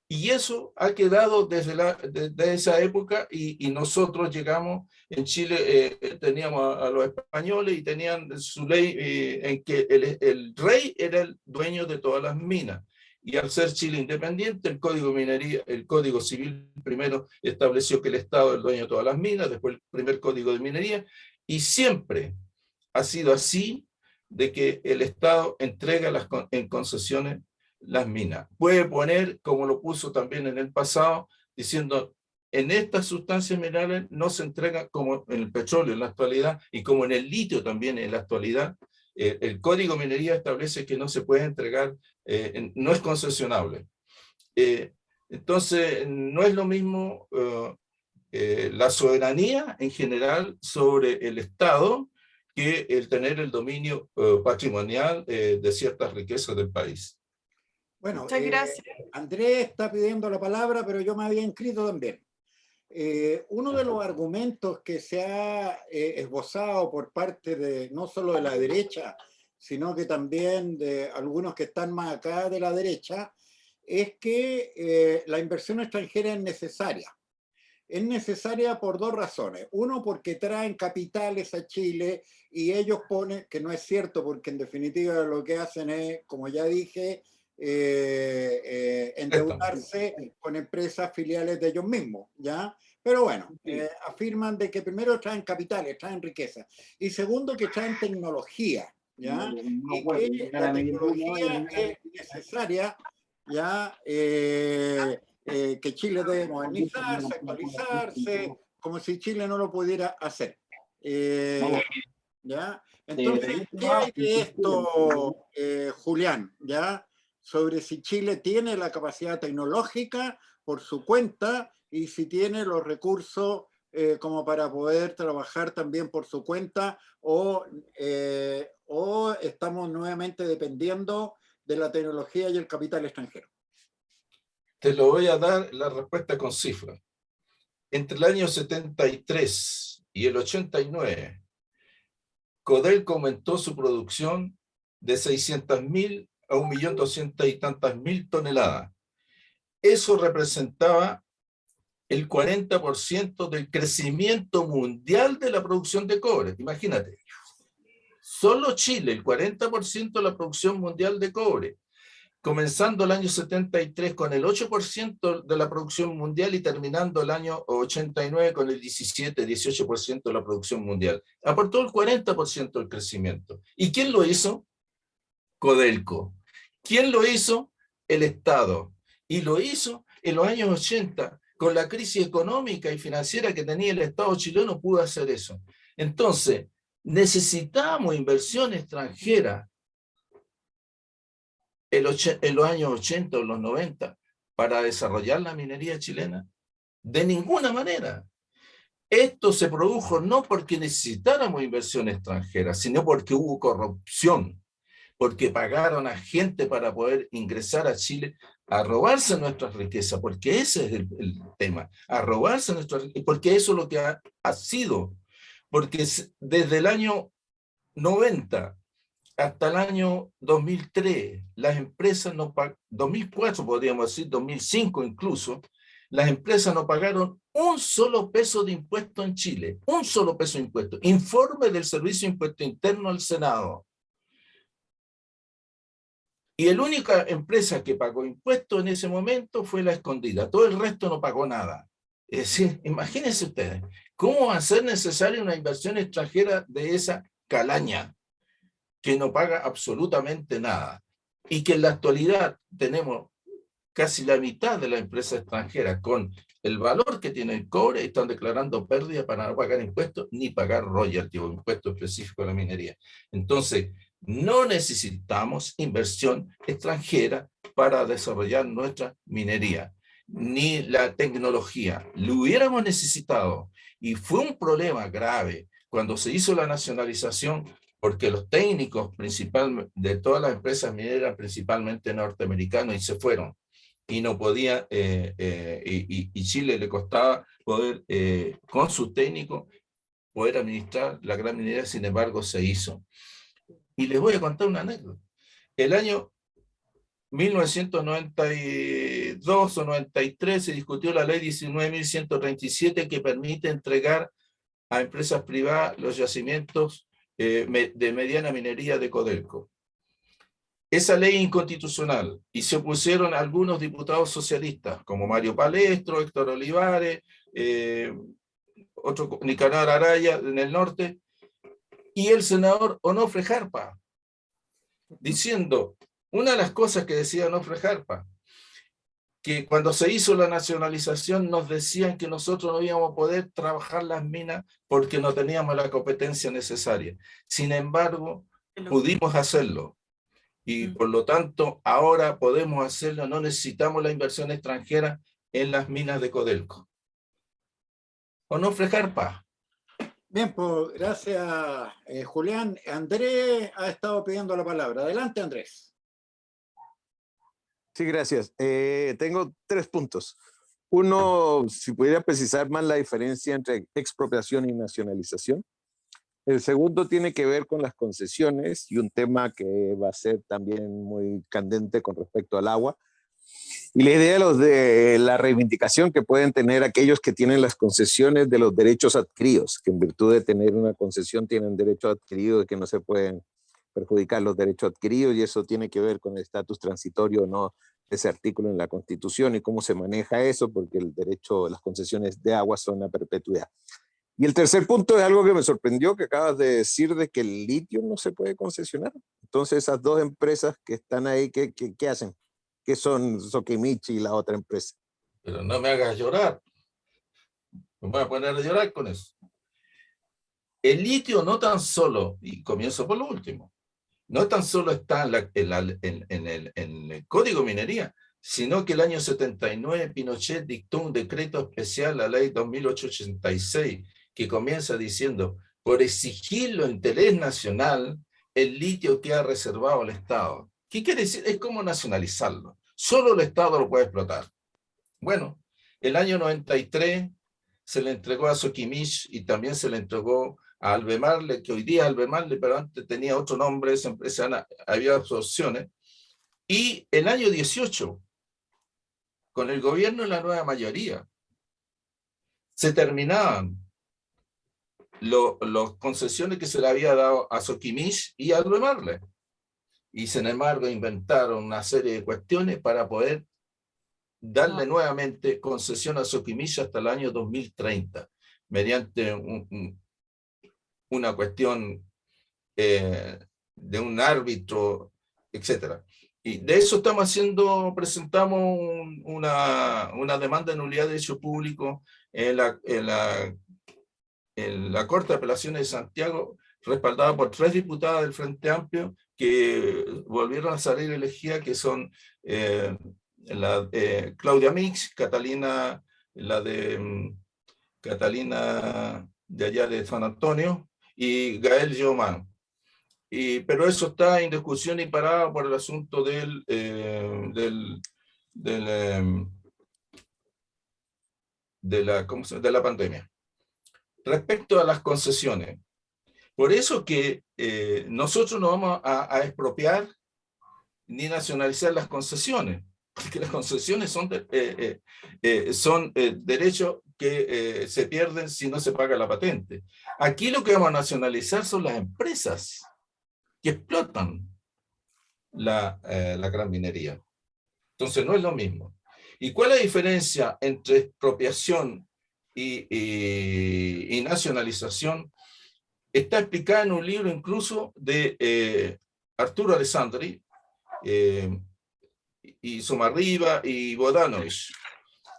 Y eso ha quedado desde esa época, y nosotros llegamos, en Chile teníamos a los españoles y tenían su ley en que el rey era el dueño de todas las minas. Y al ser Chile independiente, el Código Minería, el Código Civil primero estableció que el Estado es el dueño de todas las minas, después el primer Código de Minería, y siempre ha sido así, de que el Estado entrega en concesiones las minas. Puede poner, como lo puso también en el pasado, diciendo, en estas sustancias minerales no se entrega, como en el petróleo en la actualidad, y como en el litio también en la actualidad, el Código de Minería establece que no se puede entregar, no es concesionable. Entonces, no es lo mismo la soberanía en general sobre el Estado que el tener el dominio patrimonial de ciertas riquezas del país. Bueno, muchas gracias. Andrés está pidiendo la palabra, pero yo me había inscrito también. Uno de los argumentos que se ha esbozado por parte de no solo de la derecha, sino que también de algunos que están más acá de la derecha, es que la inversión extranjera es necesaria. Es necesaria por dos razones. Uno, porque traen capitales a Chile y ellos ponen, que no es cierto, porque en definitiva lo que hacen es, como ya dije, endeudarse con empresas filiales de ellos mismos, ¿ya? Pero bueno, afirman de que primero traen capitales, traen riqueza, y segundo que traen tecnología, ¿ya? Y que la tecnología es necesaria ya que Chile debe modernizarse, actualizarse, como si Chile no lo pudiera hacer. ¿Ya? Entonces, ¿qué hay de esto, Julián? ¿Ya? Sobre si Chile tiene la capacidad tecnológica por su cuenta y si tiene los recursos como para poder trabajar también por su cuenta o estamos nuevamente dependiendo de la tecnología y el capital extranjero. Te lo voy a dar la respuesta con cifras. Entre el año 73 y el 89, Codelco aumentó su producción de 600.000 a 1.200.000 y tantas mil toneladas. Eso representaba el 40% del crecimiento mundial de la producción de cobre. Imagínate, solo Chile, el 40% de la producción mundial de cobre, comenzando el año 73 con el 8% de la producción mundial y terminando el año 89 con el 17-18% de la producción mundial. Aportó el 40% del crecimiento. ¿Y quién lo hizo? Codelco. ¿Quién lo hizo? El Estado. Y lo hizo en los años 80, con la crisis económica y financiera que tenía el Estado chileno, pudo hacer eso. Entonces, necesitamos inversión extranjera en los años 80 o los 90 para desarrollar la minería chilena. De ninguna manera. Esto se produjo no porque necesitáramos inversión extranjera, sino porque hubo corrupción, porque pagaron a gente para poder ingresar a Chile a robarse nuestras riquezas, porque ese es el tema, a robarse nuestras riquezas, porque eso es lo que ha sido, porque desde el año 90 hasta el año 2003, las empresas no pagaron, 2004 podríamos decir, 2005 incluso, las empresas no pagaron un solo peso de impuesto en Chile, un solo peso de impuesto. Informe del Servicio de Impuesto Interno al Senado. Y la única empresa que pagó impuestos en ese momento fue La Escondida. Todo el resto no pagó nada. Es decir, imagínense ustedes, ¿cómo va a ser necesaria una inversión extranjera de esa calaña que no paga absolutamente nada? Y que en la actualidad tenemos casi la mitad de las empresas extranjeras con el valor que tiene el cobre y están declarando pérdida para no pagar impuestos ni pagar royalty o impuesto específico a la minería. Entonces, no necesitamos inversión extranjera para desarrollar nuestra minería, ni la tecnología. Lo hubiéramos necesitado y fue un problema grave cuando se hizo la nacionalización, porque los técnicos principalmente de todas las empresas mineras, principalmente norteamericanos, y se fueron. Y no podía, y Chile le costaba poder, con sus técnicos, poder administrar la gran minería, sin embargo se hizo. Y les voy a contar una anécdota. El año 1992 o 93 se discutió la ley 19.137 que permite entregar a empresas privadas los yacimientos de mediana minería de Codelco. Esa ley inconstitucional, y se opusieron algunos diputados socialistas, como Mario Palestro, Héctor Olivares, otro Nicanor Araya en el norte, y el senador Onofre Jarpa, diciendo, una de las cosas que decía Onofre Jarpa, que cuando se hizo la nacionalización nos decían que nosotros no íbamos a poder trabajar las minas porque no teníamos la competencia necesaria. Sin embargo, pudimos hacerlo. Y por lo tanto, ahora podemos hacerlo, no necesitamos la inversión extranjera en las minas de Codelco. Onofre Jarpa. Bien, pues gracias, Julián. Andrés ha estado pidiendo la palabra. Adelante, Andrés. Sí, gracias. Tengo 3 puntos. Uno, si pudiera precisar más la diferencia entre expropiación y nacionalización. El segundo tiene que ver con las concesiones y un tema que va a ser también muy candente con respecto al agua. Y la idea de la reivindicación que pueden tener aquellos que tienen las concesiones de los derechos adquiridos, que en virtud de tener una concesión tienen derecho adquirido de que no se pueden perjudicar los derechos adquiridos, y eso tiene que ver con el estatus transitorio o no de ese artículo en la Constitución y cómo se maneja eso, porque el derecho, las concesiones de agua son a perpetuidad. Y el tercer punto es algo que me sorprendió, que acabas de decir de que el litio no se puede concesionar. Entonces esas dos empresas que están ahí, ¿qué hacen? que son Sokimichi y la otra empresa. Pero no me hagas llorar. Me voy a poner a llorar con eso. El litio no tan solo, y comienzo por lo último, no tan solo está en el Código de Minería, sino que el año 79 Pinochet dictó un decreto especial, la ley 2886, que comienza diciendo, por exigirlo en interés nacional, el litio queda reservado al Estado. ¿Qué quiere decir? Es como nacionalizarlo. Solo el Estado lo puede explotar. Bueno, el año 93 se le entregó a Sokimich y también se le entregó a Albemarle, que hoy día es Albemarle, pero antes tenía otro nombre, esa empresa había opciones. Y el año 18, con el gobierno de la nueva mayoría, se terminaban las concesiones que se le había dado a Sokimich y a Albemarle. Y sin embargo inventaron una serie de cuestiones para poder darle nuevamente concesión a Sokimich hasta el año 2030, mediante una cuestión de un árbitro, etc. Y de eso presentamos una demanda de nulidad de derecho público en la Corte de Apelaciones de Santiago, respaldada por 3 diputadas del Frente Amplio que volvieron a salir elegidas, que son Claudia Mix, Catalina de allá de San Antonio, y Gael Giomán. Pero eso está en discusión y parado por el asunto de la pandemia. Respecto a las concesiones, por eso que nosotros no vamos a expropiar ni nacionalizar las concesiones, porque las concesiones son derechos que se pierden si no se paga la patente. Aquí lo que vamos a nacionalizar son las empresas que explotan la gran minería. Entonces no es lo mismo. ¿Y cuál es la diferencia entre expropiación y nacionalización? Está explicada en un libro incluso de Arturo Alessandri, y Somarriba y Bodanovich,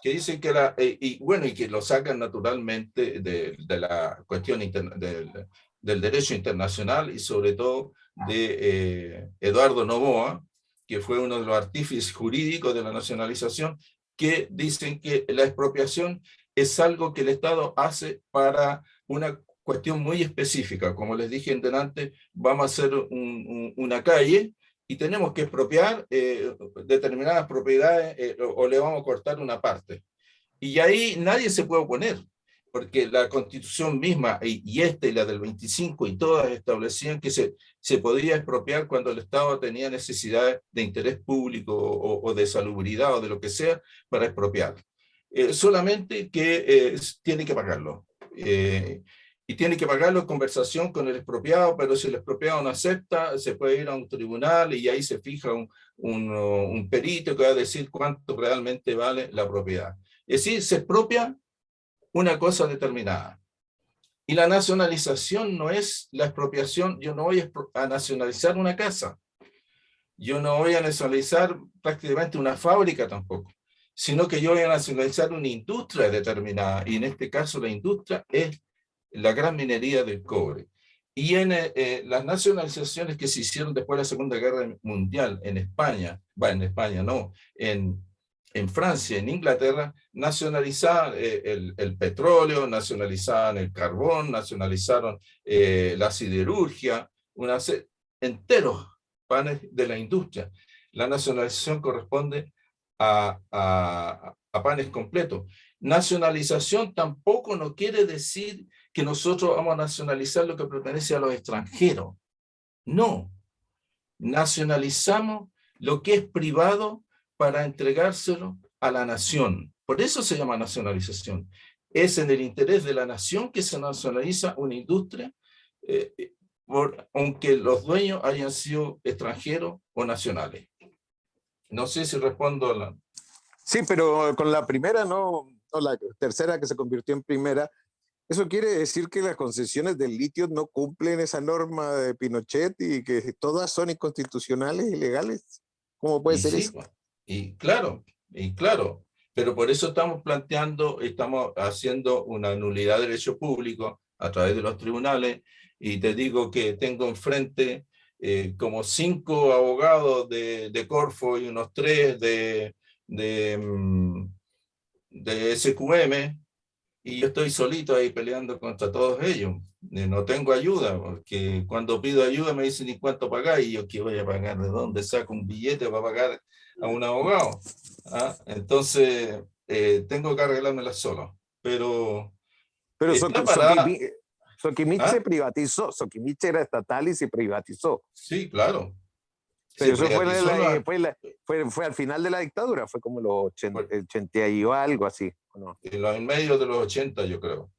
que dicen que y que lo sacan naturalmente de la cuestión del derecho internacional y sobre todo de Eduardo Noboa, que fue uno de los artífices jurídicos de la nacionalización, que dicen que la expropiación es algo que el Estado hace para una cuestión muy específica. Como les dije antes, vamos a hacer una calle y tenemos que expropiar determinadas propiedades o le vamos a cortar una parte. Y ahí nadie se puede oponer, porque la Constitución misma y la del 25 y todas establecían que se podía expropiar cuando el Estado tenía necesidades de interés público o de salubridad o de lo que sea para expropiar. Solamente que tiene que pagarlo. Y tiene que pagarlo en conversación con el expropiado, pero si el expropiado no acepta, se puede ir a un tribunal y ahí se fija un perito que va a decir cuánto realmente vale la propiedad. Es decir, se expropia una cosa determinada. Y la nacionalización no es la expropiación. Yo no voy a nacionalizar una casa. Yo no voy a nacionalizar prácticamente una fábrica tampoco, sino que yo voy a nacionalizar una industria determinada. Y en este caso la industria es la gran minería del cobre. Y en las nacionalizaciones que se hicieron después de la Segunda Guerra Mundial en España, en España no, en Francia, en Inglaterra, nacionalizaban el petróleo, nacionalizaban el carbón, nacionalizaron la siderurgia, enteros panes de la industria. La nacionalización corresponde a panes completos. Nacionalización tampoco no quiere decir que nosotros vamos a nacionalizar lo que pertenece a los extranjeros. No. Nacionalizamos lo que es privado para entregárselo a la nación. Por eso se llama nacionalización. Es en el interés de la nación que se nacionaliza una industria, aunque los dueños hayan sido extranjeros o nacionales. No sé si respondo a la... Sí, pero con la primera, no la tercera que se convirtió en primera, ¿eso quiere decir que las concesiones del litio no cumplen esa norma de Pinochet y que todas son inconstitucionales, ilegales? ¿Cómo puede ser Sí, eso? pues, Y claro, pero por eso estamos haciendo una nulidad de derecho público a través de los tribunales, y te digo que tengo enfrente como 5 abogados de Corfo y unos 3 de SQM, y yo estoy solito ahí peleando contra todos ellos. No tengo ayuda, porque cuando pido ayuda me dicen, ¿y cuánto pagáis? Y yo, ¿qué voy a pagar? ¿De dónde saco un billete para pagar a un abogado? ¿Ah? Entonces, tengo que arreglármela solo. Pero Pero está para... Soquimich ¿Ah? se privatizó, Soquimich era estatal y se privatizó. Sí, claro. Pero Se eso privatizó fue al final de la dictadura, fue como los 80 y algo así, ¿no? en medio de los 80, yo creo.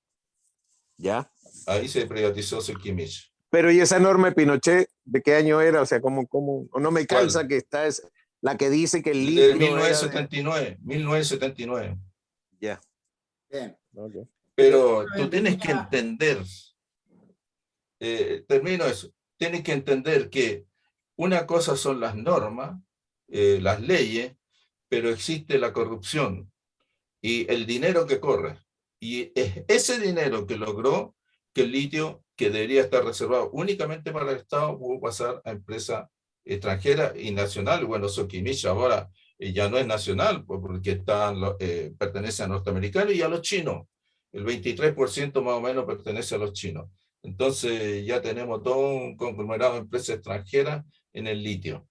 ¿Ya? Ahí se privatizó Soquimich. Pero ¿y esa norma de Pinochet de qué año era? O sea, ¿cómo no me calza ¿Cuál? que está es la que dice que el De líquido 1979, 1979. Ya. Bien. Okay. Pero tú tienes que entender, termino eso, tienes que entender que una cosa son las normas, las leyes, pero existe la corrupción y el dinero que corre. Y es ese dinero que logró que el litio, que debería estar reservado únicamente para el Estado, pudo pasar a empresas extranjeras y nacionales. Bueno, Soquimich ahora ya no es nacional, porque pertenece a norteamericanos y a los chinos. El 23% más o menos pertenece a los chinos. Entonces ya tenemos todo un conglomerado de empresas extranjeras en el litio.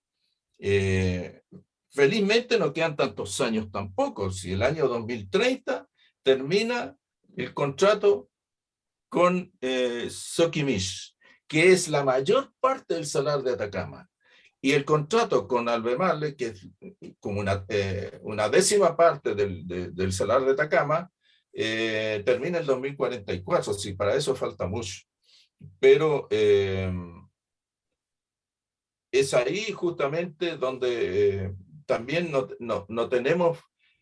Felizmente no quedan tantos años tampoco. Si el año 2030 termina el contrato con Soquimich, que es la mayor parte del salar de Atacama, y el contrato con Albemarle, que es como una décima parte del salar de Atacama, termina el 2044. Sí, para eso falta mucho. Pero es ahí justamente donde también no tenemos,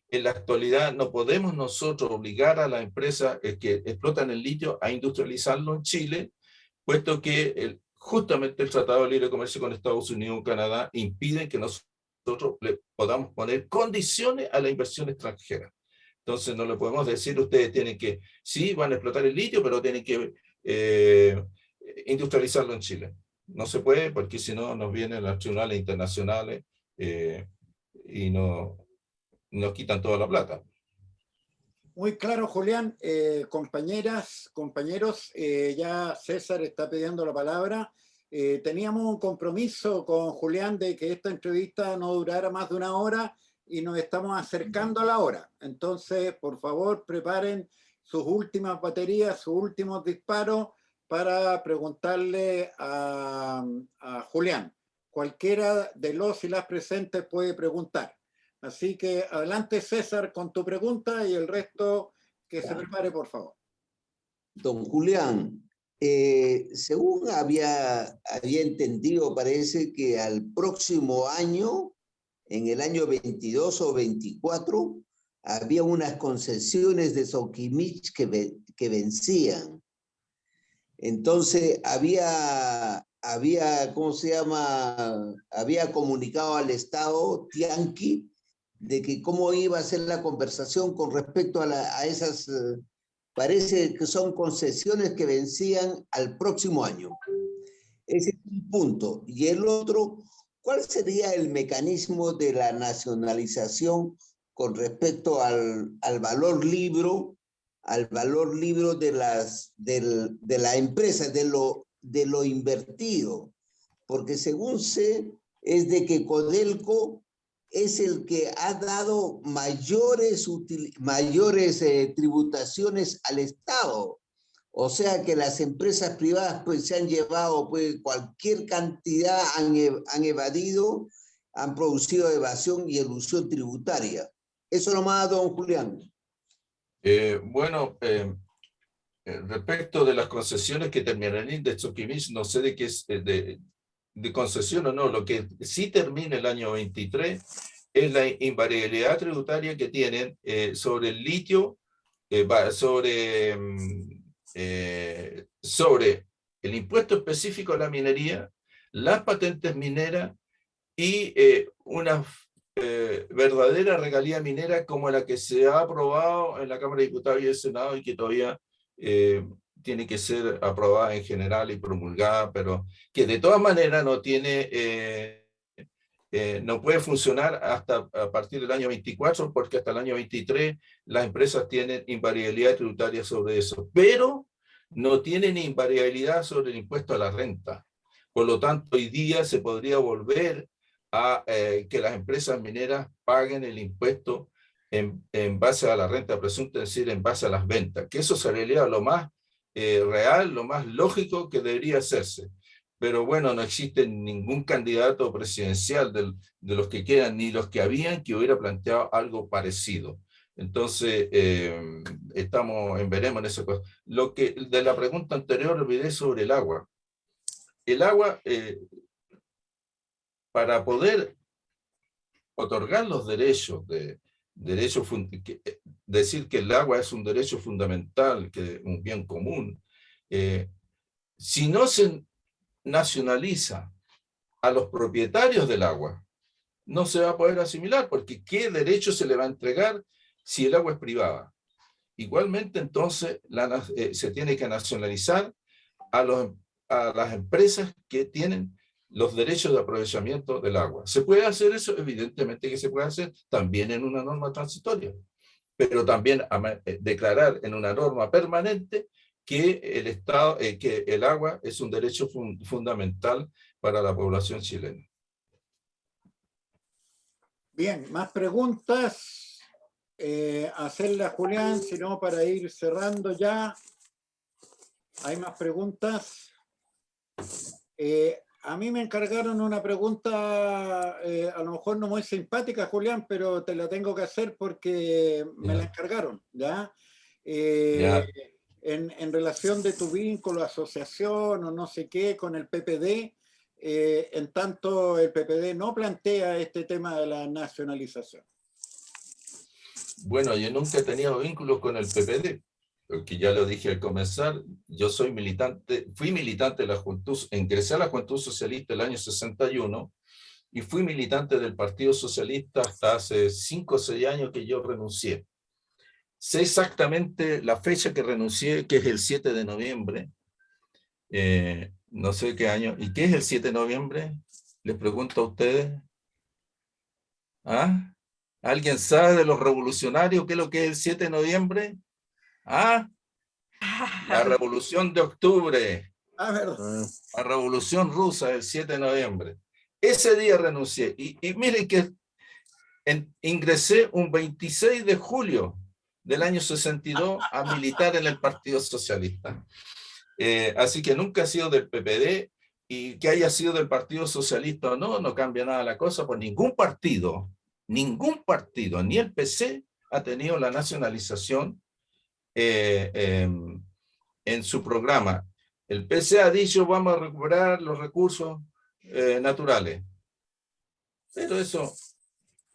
en la actualidad, no podemos nosotros obligar a las empresas que explotan el litio a industrializarlo en Chile, puesto que justamente el Tratado de Libre Comercio con Estados Unidos y Canadá impide que nosotros le podamos poner condiciones a la inversión extranjera. Entonces no le podemos decir, ustedes tienen que, sí, van a explotar el litio, pero tienen que industrializarlo en Chile. No se puede, porque si no nos vienen los tribunales internacionales y nos quitan toda la plata. Muy claro, Julián. Compañeras, compañeros, ya César está pidiendo la palabra. Teníamos un compromiso con Julián de que esta entrevista no durara más de 1 hora y nos estamos acercando a la hora. Entonces, por favor, preparen sus últimas baterías, sus últimos disparos para preguntarle a Julián. Cualquiera de los y las presentes puede preguntar. Así que adelante, César, con tu pregunta, y el resto que se prepare, por favor. Don Julián, según había entendido, parece que al próximo año, en el año 22 o 24, había unas concesiones de Soquimich que vencían. Entonces había, ¿cómo se llama? Había comunicado al Estado Tianqui de que cómo iba a ser la conversación con respecto a esas, parece que son concesiones que vencían al próximo año. Ese es un punto. Y el otro, ¿cuál sería el mecanismo de la nacionalización con respecto al valor libro de la empresa, de lo invertido? Porque según sé, es de que Codelco es el que ha dado mayores tributaciones al Estado. O sea que las empresas privadas pues se han llevado pues cualquier cantidad, han evadido, han producido evasión y elusión tributaria. Eso nomás, don Julián. Bueno, respecto de las concesiones que terminarían de Soquimich, no sé de qué es de concesión o no. Lo que sí termina el año 23 es la invariabilidad tributaria que tienen sobre el litio, sobre el impuesto específico a la minería, las patentes mineras y unas verdadera regalía minera como la que se ha aprobado en la Cámara de Diputados y el Senado y que todavía tiene que ser aprobada en general y promulgada, pero que de todas maneras no tiene, no puede funcionar hasta a partir del año 24, porque hasta el año 23 las empresas tienen invariabilidad tributaria sobre eso, pero no tienen invariabilidad sobre el impuesto a la renta. Por lo tanto, hoy día se podría volver a que las empresas mineras paguen el impuesto en base a la renta presunta, es decir, en base a las ventas, que eso sería lo más real, lo más lógico que debería hacerse. Pero bueno, no existe ningún candidato presidencial de los que quedan, ni los que habían, que hubiera planteado algo parecido. Entonces, estamos en veremos en esa cosa. Lo que, de la pregunta anterior, olvidé sobre el agua. El agua, para poder otorgar los derechos, decir que el agua es un derecho fundamental, que un bien común, si no se nacionaliza a los propietarios del agua, no se va a poder asimilar, porque ¿qué derecho se le va a entregar si el agua es privada? Igualmente, entonces, se tiene que nacionalizar a las empresas que tienen los derechos de aprovechamiento del agua. ¿Se puede hacer eso? Evidentemente que se puede hacer también en una norma transitoria, pero también declarar en una norma permanente que el Estado, que el agua es un derecho fundamental para la población chilena. Bien, más preguntas. Hacerla, Julián, si no, para ir cerrando ya. ¿Hay más preguntas? A mí me encargaron una pregunta, a lo mejor no muy simpática, Julián, pero te la tengo que hacer porque me la encargaron, ¿ya? En relación de tu vínculo, asociación o no sé qué con el PPD, en tanto el PPD no plantea este tema de la nacionalización. Bueno, yo nunca he tenido vínculos con el PPD, porque ya lo dije al comenzar, yo soy militante, fui militante de la Juventud, ingresé a la Juventud Socialista el año 61 y fui militante del Partido Socialista hasta hace 5 o 6 años que yo renuncié. Sé exactamente la fecha que renuncié, que es el 7 de noviembre, no sé qué año. ¿Y qué es el 7 de noviembre? Les pregunto a ustedes. ¿Ah? ¿Alguien sabe de los revolucionarios qué es lo que es el 7 de noviembre? ¿Ah? La Revolución de Octubre. Ah, verdad. La Revolución Rusa del 7 de noviembre. Ese día renuncié. Y miren que ingresé un 26 de julio del año 62 a militar en el Partido Socialista. Así que nunca he sido del PPD, y que haya sido del Partido Socialista o no, no cambia nada la cosa, pues ningún partido, ni el PC ha tenido la nacionalización en su programa. El PC ha dicho vamos a recuperar los recursos naturales, pero eso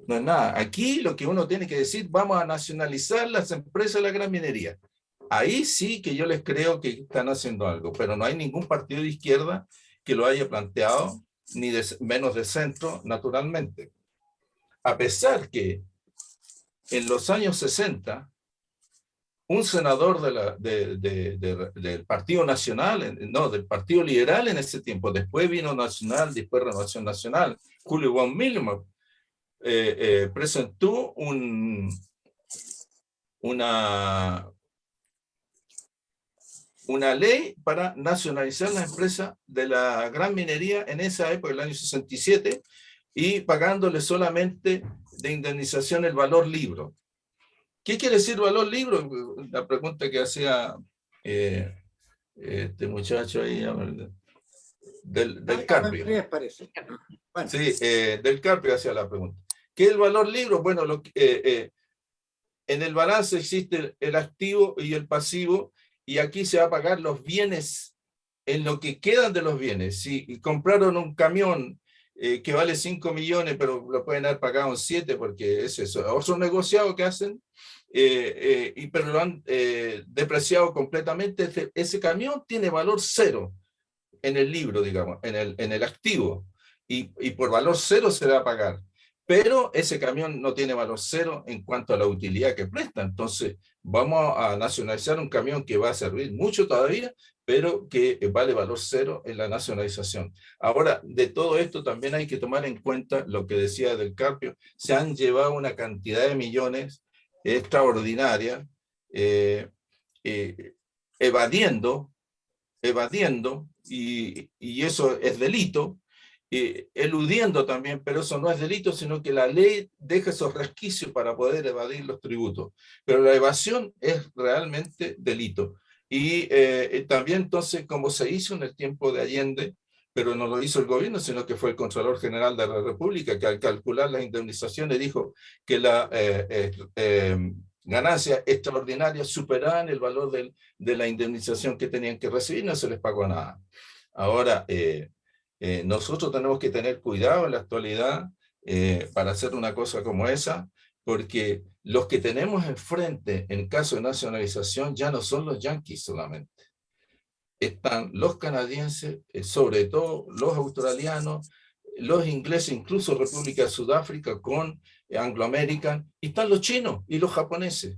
no es nada. Aquí lo que uno tiene que decir, vamos a nacionalizar las empresas de la gran minería. Ahí sí que yo les creo que están haciendo algo, pero no hay ningún partido de izquierda que lo haya planteado, ni menos de centro, naturalmente. A pesar que en los años 60, un senador del Partido Nacional, no, del Partido Liberal en ese tiempo, después vino Nacional, después Renovación Nacional, Julio von Milmer, presentó una ley para nacionalizar las empresas de la gran minería en esa época, el año 67, y pagándole solamente de indemnización el valor libro. ¿Qué quiere decir valor libro? La pregunta que hacía este muchacho ahí, del Carpio. Bueno. Sí, del Carpio hacía la pregunta. ¿Qué es el valor libro? Bueno, en el balance existe el activo y el pasivo, y aquí se va a pagar los bienes en lo que quedan de los bienes. Si compraron un camión que vale 5 millones, pero lo pueden haber pagado en 7 porque es eso. Otro negociado que hacen, pero lo han depreciado completamente. Ese camión tiene valor cero en el libro, digamos, en el activo. Y por valor cero se va a pagar. pero ese camión no tiene valor cero en cuanto a la utilidad que presta. Entonces, vamos a nacionalizar un camión que va a servir mucho todavía, pero que vale valor cero en la nacionalización. Ahora, de todo esto también hay que tomar en cuenta lo que decía Del Carpio. Se han llevado una cantidad de millones extraordinaria, evadiendo, y eso es delito, eludiendo también, pero eso no es delito, sino que la ley deja esos resquicios para poder evadir los tributos. Pero la evasión es realmente delito. Y también entonces, como se hizo en el tiempo de Allende, pero no lo hizo el gobierno, sino que fue el Contralor General de la República, que al calcular las indemnizaciones dijo que la ganancias extraordinarias superaban el valor de la indemnización que tenían que recibir, no se les pagó nada. Ahora, nosotros tenemos que tener cuidado en la actualidad para hacer una cosa como esa, porque los que tenemos enfrente en caso de nacionalización ya no son los yanquis solamente. Están los canadienses, sobre todo los australianos, los ingleses, incluso República de Sudáfrica con Anglo American, y están los chinos y los japoneses.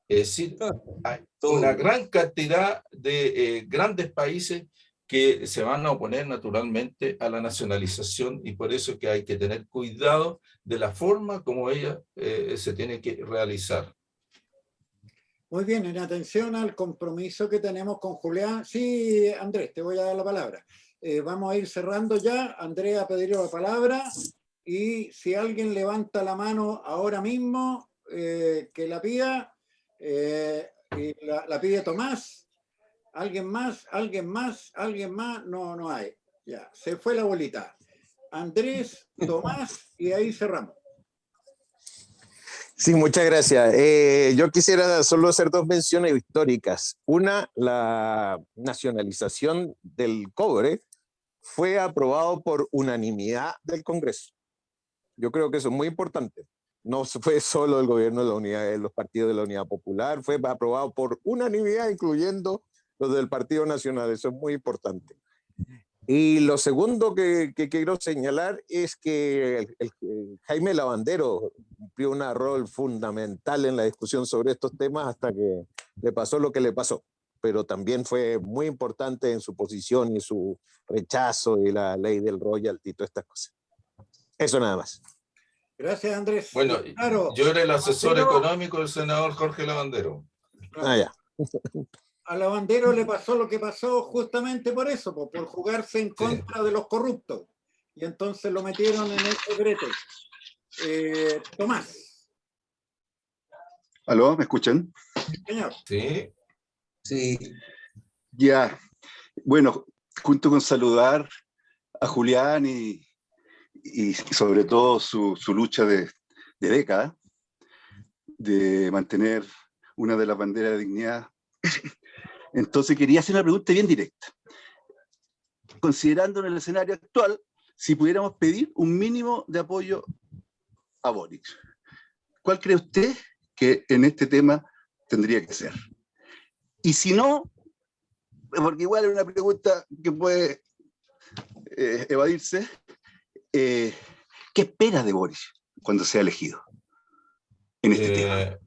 Es decir, hay una gran cantidad de grandes países que se van a oponer naturalmente a la nacionalización, y por eso es que hay que tener cuidado de la forma como ella se tiene que realizar. Muy bien, en atención al compromiso que tenemos con Julián. Sí, Andrés, te voy a dar la palabra. Vamos a ir cerrando ya. Andrea pediría la palabra, y si alguien levanta la mano ahora mismo, que la pida, y la pide Tomás. ¿Alguien más? ¿Alguien más? ¿Alguien más? No, no hay. Ya, se fue la bolita. Andrés, Tomás, y ahí cerramos. Sí, muchas gracias. Yo quisiera solo hacer dos menciones históricas. Una, la nacionalización del cobre fue aprobado por unanimidad del Congreso. Yo creo que eso es muy importante. No fue solo el gobierno de la unidad, los partidos de la Unidad Popular, fue aprobado por unanimidad, incluyendo los del Partido Nacional. Eso es muy importante. Y lo segundo que quiero señalar es que el Jaime Lavandero cumplió un rol fundamental en la discusión sobre estos temas hasta que le pasó lo que le pasó. Pero también fue muy importante en su posición y su rechazo y la ley del royalty y todas estas cosas. Eso nada más. Gracias, Andrés. Bueno, claro, yo era el asesor económico del senador Jorge Lavandero. Ah, ya. A Lavandero le pasó lo que pasó justamente por eso, por jugarse en contra de los corruptos. Y entonces lo metieron en ese brete. Tomás. ¿Aló? ¿Me escuchan? Señor. Sí. Sí. Ya. Bueno, junto con saludar a Julián y sobre todo su lucha de décadas de mantener una de las banderas de dignidad. Entonces quería hacer una pregunta bien directa. Considerando en el escenario actual, si pudiéramos pedir un mínimo de apoyo a Boric, ¿cuál cree usted que en este tema tendría que ser? Y si no, porque igual es una pregunta que puede evadirse, ¿qué espera de Boric cuando sea elegido en este tema?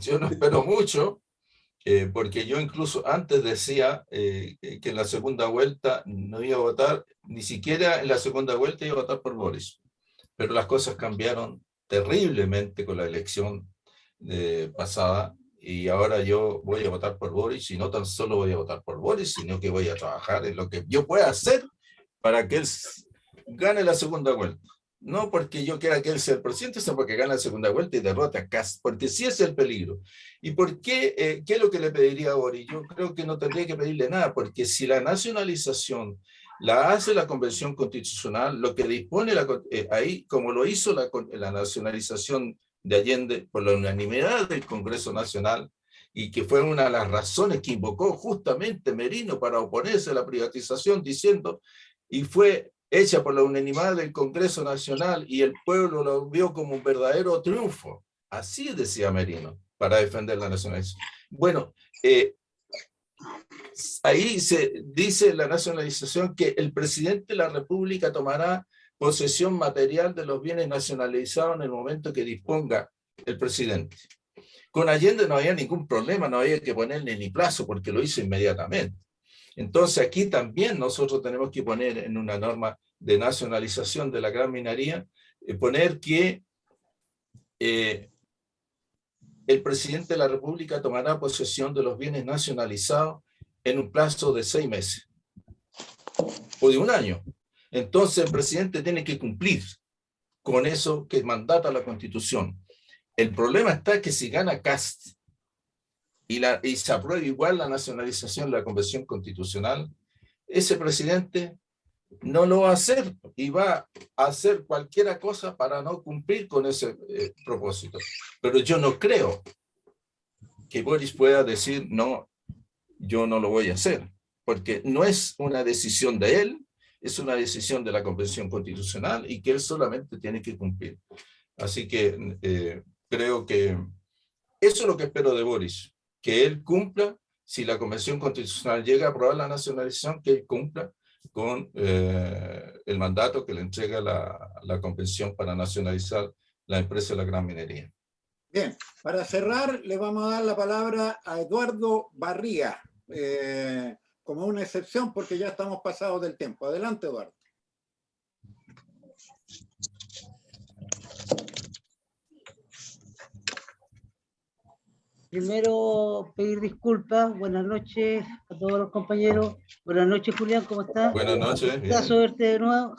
Yo no espero mucho, porque yo incluso antes decía que en la segunda vuelta no iba a votar, ni siquiera en la segunda vuelta iba a votar por Boris. Pero las cosas cambiaron terriblemente con la elección pasada, y ahora yo voy a votar por Boris, y no tan solo voy a votar por Boris, sino que voy a trabajar en lo que yo pueda hacer para que él gane la segunda vuelta. No porque yo quiera que él sea el presidente, sino porque gane la segunda vuelta y derrote a Kast, porque sí es el peligro. ¿Y por qué? ¿Qué es lo que le pediría a Boris? Yo creo que no tendría que pedirle nada, porque si la nacionalización la hace la Convención Constitucional, lo que dispone ahí, como lo hizo la nacionalización de Allende por la unanimidad del Congreso Nacional, y que fue una de las razones que invocó justamente Merino para oponerse a la privatización, diciendo, y fue hecha por la unanimidad del Congreso Nacional, y el pueblo lo vio como un verdadero triunfo. Así decía Merino, para defender la nacionalización. Bueno, ahí se dice la nacionalización que el presidente de la República tomará posesión material de los bienes nacionalizados en el momento que disponga el presidente. Con Allende no había ningún problema, no había que ponerle ni plazo porque lo hizo inmediatamente. Entonces aquí también nosotros tenemos que poner en una norma de nacionalización de la gran minería, poner que el presidente de la República tomará posesión de los bienes nacionalizados en un plazo de 6 meses o de 1 año. Entonces el presidente tiene que cumplir con eso que mandata la Constitución. El problema está que si gana Kast y se aprueba igual la nacionalización de la Convención Constitucional, ese presidente no lo va a hacer y va a hacer cualquier cosa para no cumplir con ese propósito. Pero yo no creo que Boris pueda decir, no, yo no lo voy a hacer, porque no es una decisión de él, es una decisión de la Convención Constitucional y que él solamente tiene que cumplir. Así que creo que eso es lo que espero de Boris, que él cumpla, si la Convención Constitucional llega a aprobar la nacionalización, que él cumpla con el mandato que le entrega la Convención para nacionalizar la empresa de la gran minería. Bien, para cerrar le vamos a dar la palabra a Eduardo Barría, como una excepción porque ya estamos pasados del tiempo. Adelante, Eduardo. Primero, pedir disculpas. Buenas noches a todos los compañeros. Buenas noches, Julián, ¿cómo estás? Buenas noches. Un gustazo verte de nuevo.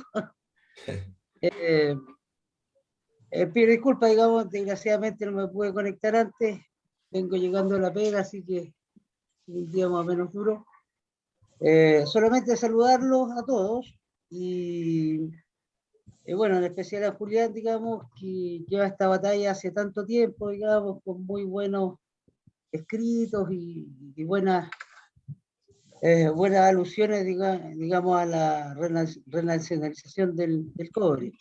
Pido disculpas, digamos, desgraciadamente no me pude conectar antes. Vengo llegando a la pega, así que un día más o menos duro. Solamente saludarlos a todos y bueno, en especial a Julián, digamos, que lleva esta batalla hace tanto tiempo, digamos, con muy buenos escritos y buenas alusiones, digamos, a la renacionalización del cobre.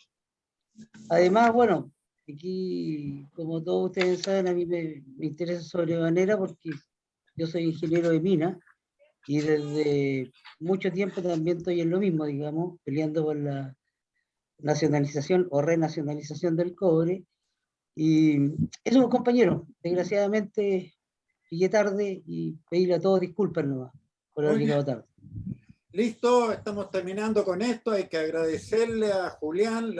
Además, bueno, aquí, como todos ustedes saben, a mí me interesa sobremanera porque yo soy ingeniero de mina y desde mucho tiempo también estoy en lo mismo, digamos, peleando por la nacionalización o renacionalización del cobre. Y eso, compañeros, desgraciadamente llegué tarde y pedirle a todos disculpas nomás por haber llegado tarde. Listo, estamos terminando con esto. Hay que agradecerle a Julián.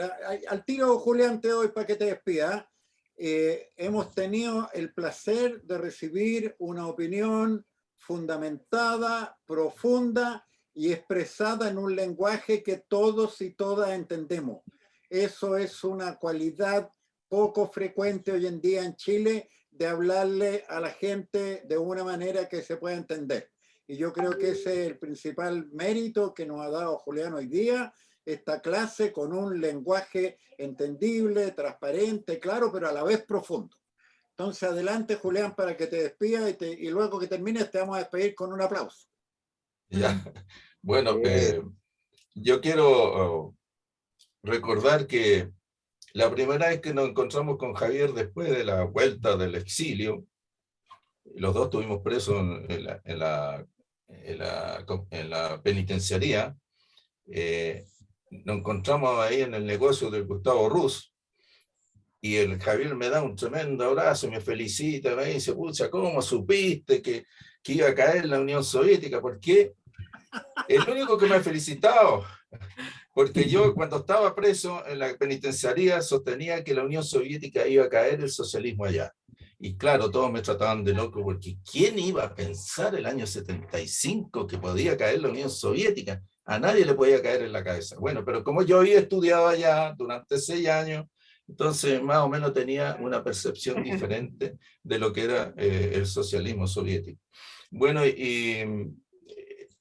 Al tiro, Julián, te doy para que te despidas. Hemos tenido el placer de recibir una opinión fundamentada, profunda y expresada en un lenguaje que todos y todas entendemos. Eso es una cualidad poco frecuente hoy en día en Chile, de hablarle a la gente de una manera que se pueda entender. Y yo creo que ese es el principal mérito que nos ha dado Julián hoy día, esta clase con un lenguaje entendible, transparente, claro, pero a la vez profundo. Entonces, adelante, Julián, para que te despidas y luego que termines te vamos a despedir con un aplauso. Ya. Bueno, yo quiero recordar que la primera vez que nos encontramos con Javier después de la vuelta del exilio, los dos estuvimos presos en la penitenciaría, nos encontramos ahí en el negocio del Gustavo Ruz, y el Javier me da un tremendo abrazo, me felicita, me dice, pucha, ¿cómo supiste que iba a caer la Unión Soviética? ¿Por qué? El único que me ha felicitado, porque yo cuando estaba preso en la penitenciaría sostenía que la Unión Soviética iba a caer, el socialismo allá. Y claro, todos me trataban de loco, porque ¿quién iba a pensar el año 75 que podía caer la Unión Soviética? A nadie le podía caer en la cabeza. Bueno, pero como yo había estudiado allá durante 6 años, entonces más o menos tenía una percepción diferente de lo que era el socialismo soviético. Bueno, y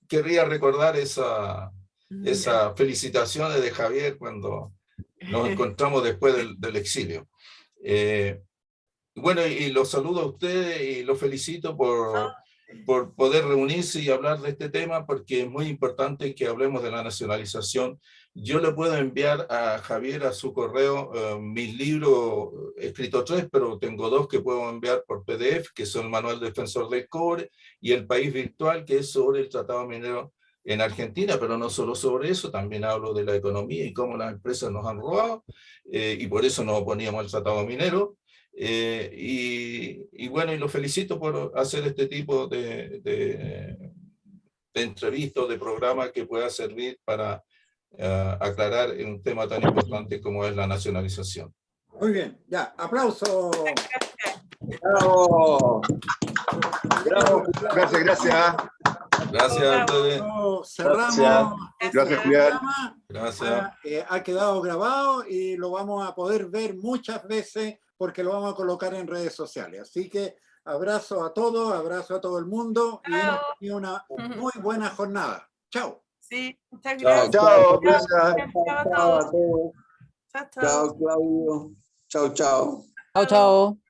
querría recordar esas felicitaciones de Javier cuando nos encontramos después del exilio. Bueno, y los saludo a ustedes y los felicito por poder reunirse y hablar de este tema, porque es muy importante que hablemos de la nacionalización. Yo le puedo enviar a Javier a su correo mis libros, he escrito 3, pero tengo 2 que puedo enviar por PDF, que son el Manual Defensor del Cobre y El País Virtual, que es sobre el Tratado Minero en Argentina, pero no solo sobre eso, también hablo de la economía y cómo las empresas nos han robado, y por eso nos oponíamos al tratado minero. Y bueno, y lo felicito por hacer este tipo de entrevistas, de programas que pueda servir para aclarar en un tema tan importante como es la nacionalización. Muy bien, ya, aplauso. ¡Bravo! ¡Bravo! Gracias, gracias. Gracias a ustedes. Cerramos. Gracias, Julián. Gracias. Ha quedado grabado y lo vamos a poder ver muchas veces porque lo vamos a colocar en redes sociales. Así que abrazo a todos, abrazo a todo el mundo y hemos tenido una muy buena jornada. Chao. Sí, muchas Chao, gracias. Chao, gracias. Chao a todos. Chao, chao. Chao, Claudio. Chao, chao. Chao, chao.